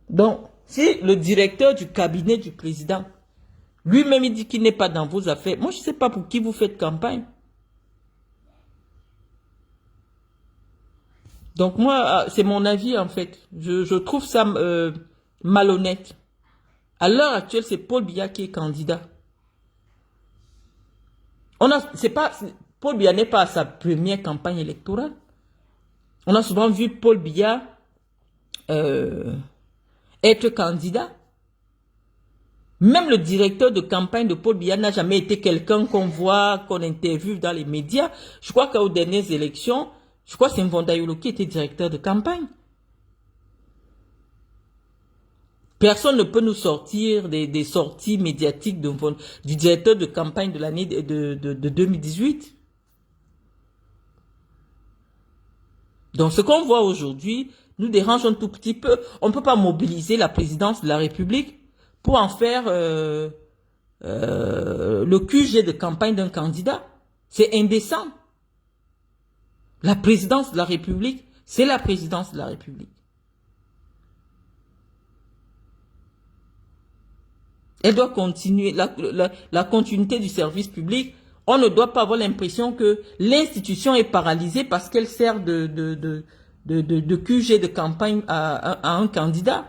Donc, si le directeur du cabinet du président, lui-même, il dit qu'il n'est pas dans vos affaires, moi, je ne sais pas pour qui vous faites campagne. Donc, moi, c'est mon avis, en fait. Je trouve ça malhonnête. À l'heure actuelle, c'est Paul Biya qui est candidat. Paul Biya n'est pas à sa première campagne électorale. On a souvent vu Paul Biya être candidat. Même le directeur de campagne de Paul Biya n'a jamais été quelqu'un qu'on voit, qu'on interviewe dans les médias. Je crois qu'aux dernières élections, je crois que c'est Mvondayolo qui était directeur de campagne. Personne ne peut nous sortir des sorties médiatiques du directeur de campagne de l'année de 2018. Donc ce qu'on voit aujourd'hui nous dérange un tout petit peu. On ne peut pas mobiliser la présidence de la République pour en faire le QG de campagne d'un candidat. C'est indécent. La présidence de la République, c'est la présidence de la République. Elle doit continuer, la continuité du service public. On ne doit pas avoir l'impression que l'institution est paralysée parce qu'elle sert de QG de campagne à un candidat.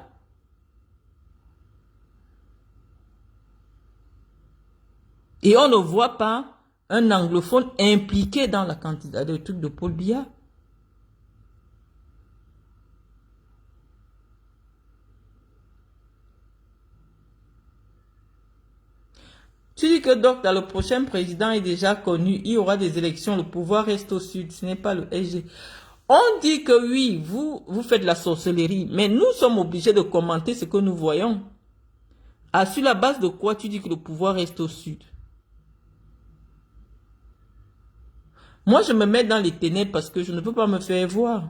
Et on ne voit pas un anglophone impliqué dans la candidature de Paul Biya. Tu dis que donc dans le prochain président est déjà connu, il y aura des élections, le pouvoir reste au sud, ce n'est pas le SG. On dit que oui, vous faites la sorcellerie, mais nous sommes obligés de commenter ce que nous voyons. Ah, sur la base de quoi tu dis que le pouvoir reste au sud? Moi, je me mets dans les ténèbres parce que je ne peux pas me faire voir.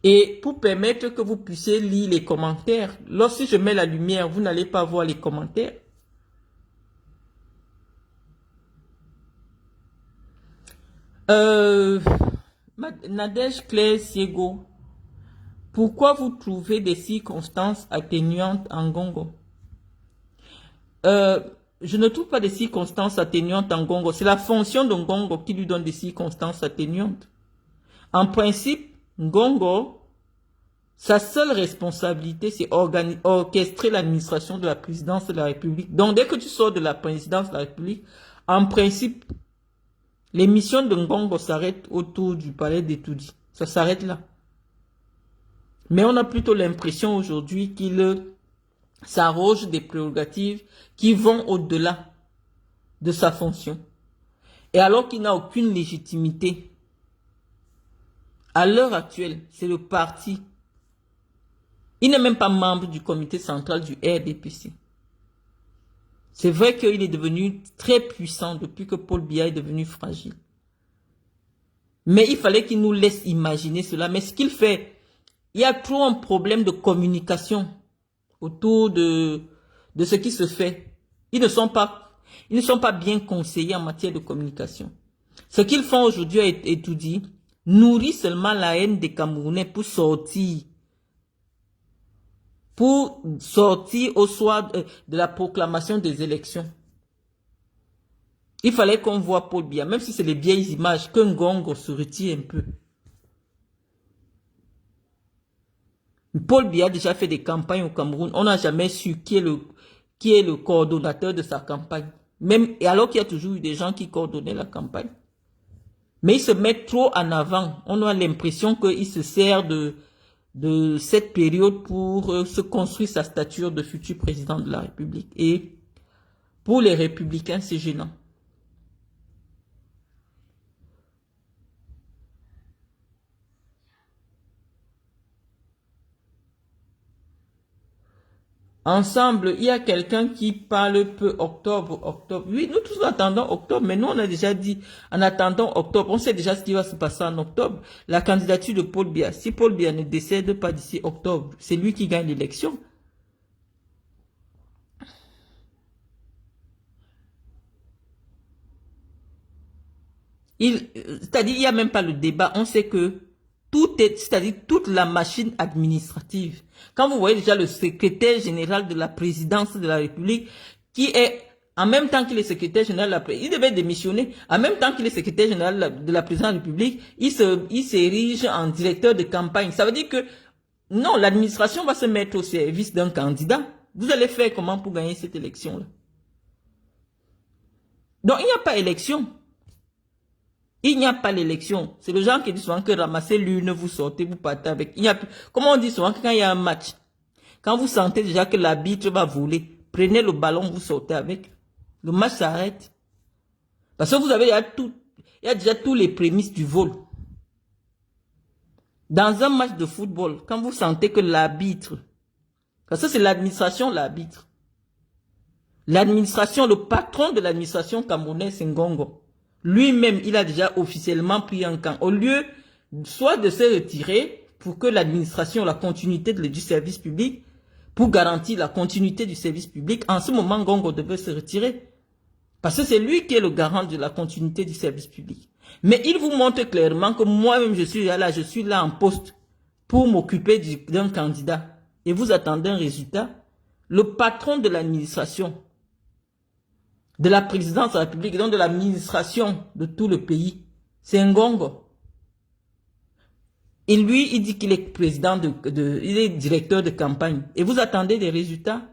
Et pour permettre que vous puissiez lire les commentaires, lorsque je mets la lumière, vous n'allez pas voir les commentaires. Nadège Claire Siego, pourquoi vous trouvez des circonstances atténuantes en Congo? Je ne trouve pas des circonstances atténuantes en Congo. C'est la fonction de Congo qui lui donne des circonstances atténuantes. En principe, Congo, sa seule responsabilité, c'est orchestrer l'administration de la présidence de la République. Donc, dès que tu sors de la présidence de la République, en principe, les missions de Ngongo s'arrêtent autour du palais d'Etoudi. Ça s'arrête là. Mais on a plutôt l'impression aujourd'hui qu'il s'arroge des prérogatives qui vont au-delà de sa fonction. Et alors qu'il n'a aucune légitimité, à l'heure actuelle, c'est le parti. Il n'est même pas membre du comité central du RDPC. C'est vrai qu'il est devenu très puissant depuis que Paul Biya est devenu fragile. Mais il fallait qu'il nous laisse imaginer cela. Mais ce qu'il fait, il y a trop un problème de communication autour de ce qui se fait. Ils ne sont pas bien conseillés en matière de communication. Ce qu'ils font aujourd'hui à Etoudi nourrit seulement la haine des Camerounais pour sortir au soir de la proclamation des élections. Il fallait qu'on voit Paul Biya, même si c'est les vieilles images, que Ngongo se retire un peu. Paul Biya a déjà fait des campagnes au Cameroun. On n'a jamais su qui est le coordonnateur de sa campagne. Et alors qu'il y a toujours eu des gens qui coordonnaient la campagne. Mais il se met trop en avant. On a l'impression qu'il se sert de cette période pour se construire sa stature de futur président de la République. Et pour les républicains, c'est gênant. Ensemble, il y a quelqu'un qui parle peu octobre. Oui, nous tous attendons octobre, mais nous on a déjà dit, en attendant octobre, on sait déjà ce qui va se passer en octobre. La candidature de Paul Biya. Si Paul Biya ne décède pas d'ici octobre, c'est lui qui gagne l'élection. C'est-à-dire, il n'y a même pas le débat. On sait que c'est-à-dire toute la machine administrative. Quand vous voyez déjà le secrétaire général de la présidence de la République, qui est, en même temps qu'il est secrétaire général de la présidence, il devait démissionner, en même temps qu'il est secrétaire général de la présidence de la République, il s'érige en directeur de campagne. Ça veut dire que, non, l'administration va se mettre au service d'un candidat. Vous allez faire comment pour gagner cette élection-là? Donc, il n'y a pas élection. Il n'y a pas l'élection. C'est le genre qui dit souvent que ramassez l'urne, vous sortez, vous partez avec. Comment on dit souvent que quand il y a un match, quand vous sentez déjà que l'arbitre va voler, prenez le ballon, vous sortez avec. Le match s'arrête. Parce que vous avez il y a déjà tous les prémices du vol. Dans un match de football, quand vous sentez que l'arbitre, parce que c'est l'administration, l'arbitre. L'administration, le patron de l'administration camerounaise, c'est Ngongo. Lui-même, il a déjà officiellement pris un camp. Au lieu soit de se retirer pour que l'administration, la continuité du service public, pour garantir la continuité du service public, en ce moment, Ngongo devait se retirer. Parce que c'est lui qui est le garant de la continuité du service public. Mais il vous montre clairement que moi-même, je suis là en poste pour m'occuper d'un candidat. Et vous attendez un résultat. Le patron de l'administration, de la présidence de la République, donc de l'administration de tout le pays, c'est Ngongo. Et lui, il dit qu'il est président il est directeur de campagne. Et vous attendez des résultats.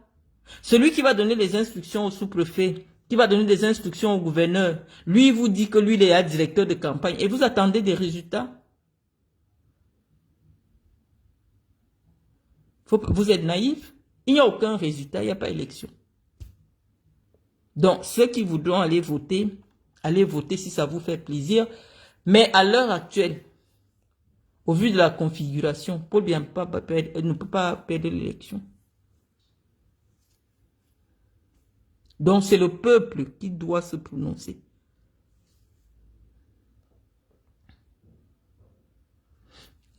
Celui qui va donner les instructions au sous-préfet, qui va donner des instructions au gouverneur, lui, il vous dit que lui, il est directeur de campagne. Et vous attendez des résultats. Vous êtes naïf. Il n'y a aucun résultat, il n'y a pas élection. Donc, ceux qui voudront aller voter si ça vous fait plaisir. Mais à l'heure actuelle, Au vu de la configuration, Paul Biya ne peut pas perdre l'élection. Donc c'est le peuple qui doit se prononcer.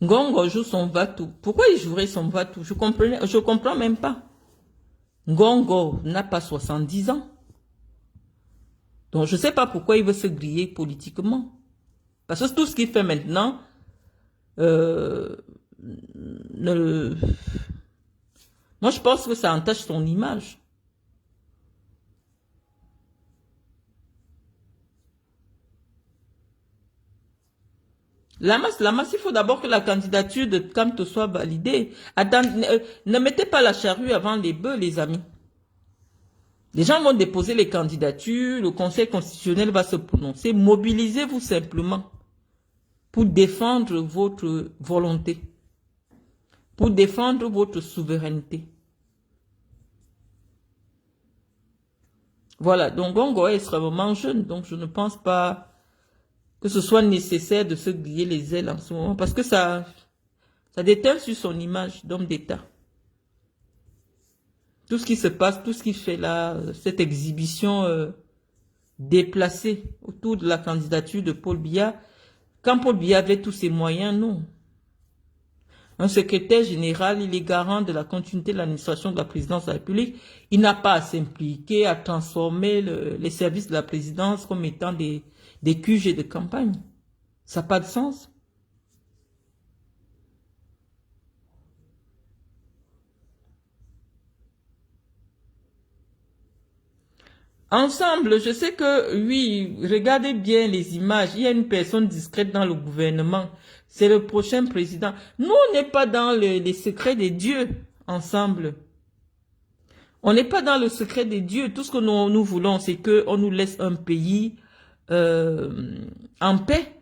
Ngongo joue son va-tout. Pourquoi il jouerait son va-tout? Je comprends même pas. Ngongo n'a pas 70 ans. Donc je ne sais pas pourquoi il veut se griller politiquement. Parce que tout ce qu'il fait maintenant, moi je pense que ça entache son image. La masse, il faut d'abord que la candidature de Kamto soit validée. Attends, ne mettez pas la charrue avant les bœufs, les amis. Les gens vont déposer les candidatures, le Conseil constitutionnel va se prononcer. Mobilisez-vous simplement pour défendre votre volonté, pour défendre votre souveraineté. Voilà, donc Ngongo est extrêmement jeune, donc je ne pense pas que ce soit nécessaire de se griller les ailes en ce moment, parce que ça déteint sur son image d'homme d'État. Tout ce qui se passe, tout ce qu'il fait là, cette exhibition déplacée autour de la candidature de Paul Biya, quand Paul Biya avait tous ses moyens, non. Un secrétaire général, il est garant de la continuité de l'administration de la présidence de la République. Il n'a pas à s'impliquer, à transformer les services de la présidence comme étant des QG de campagne. Ça n'a pas de sens. Ensemble, je sais que, oui, regardez bien les images. Il y a une personne discrète dans le gouvernement. C'est le prochain président. Nous, on n'est pas dans les secrets des dieux, ensemble. On n'est pas dans le secret des dieux. Tout ce que nous voulons, c'est qu'on nous laisse un pays en paix.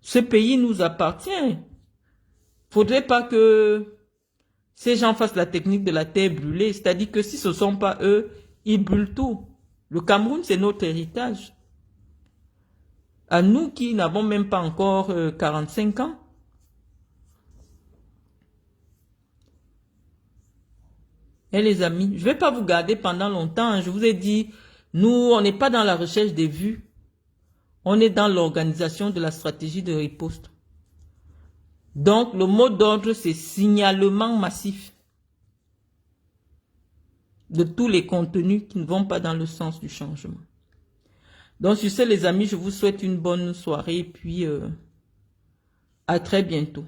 Ce pays nous appartient. Faudrait pas que ces gens fassent la technique de la terre brûlée. C'est-à-dire que si ce ne sont pas eux, ils brûlent tout. Le Cameroun, c'est notre héritage. À nous qui n'avons même pas encore 45 ans. Et les amis, je ne vais pas vous garder pendant longtemps. Hein. Je vous ai dit, nous, on n'est pas dans la recherche des vues. On est dans l'organisation de la stratégie de riposte. Donc, le mot d'ordre, c'est signalement massif de tous les contenus qui ne vont pas dans le sens du changement. Donc, sur ce, les amis, je vous souhaite une bonne soirée et puis à très bientôt.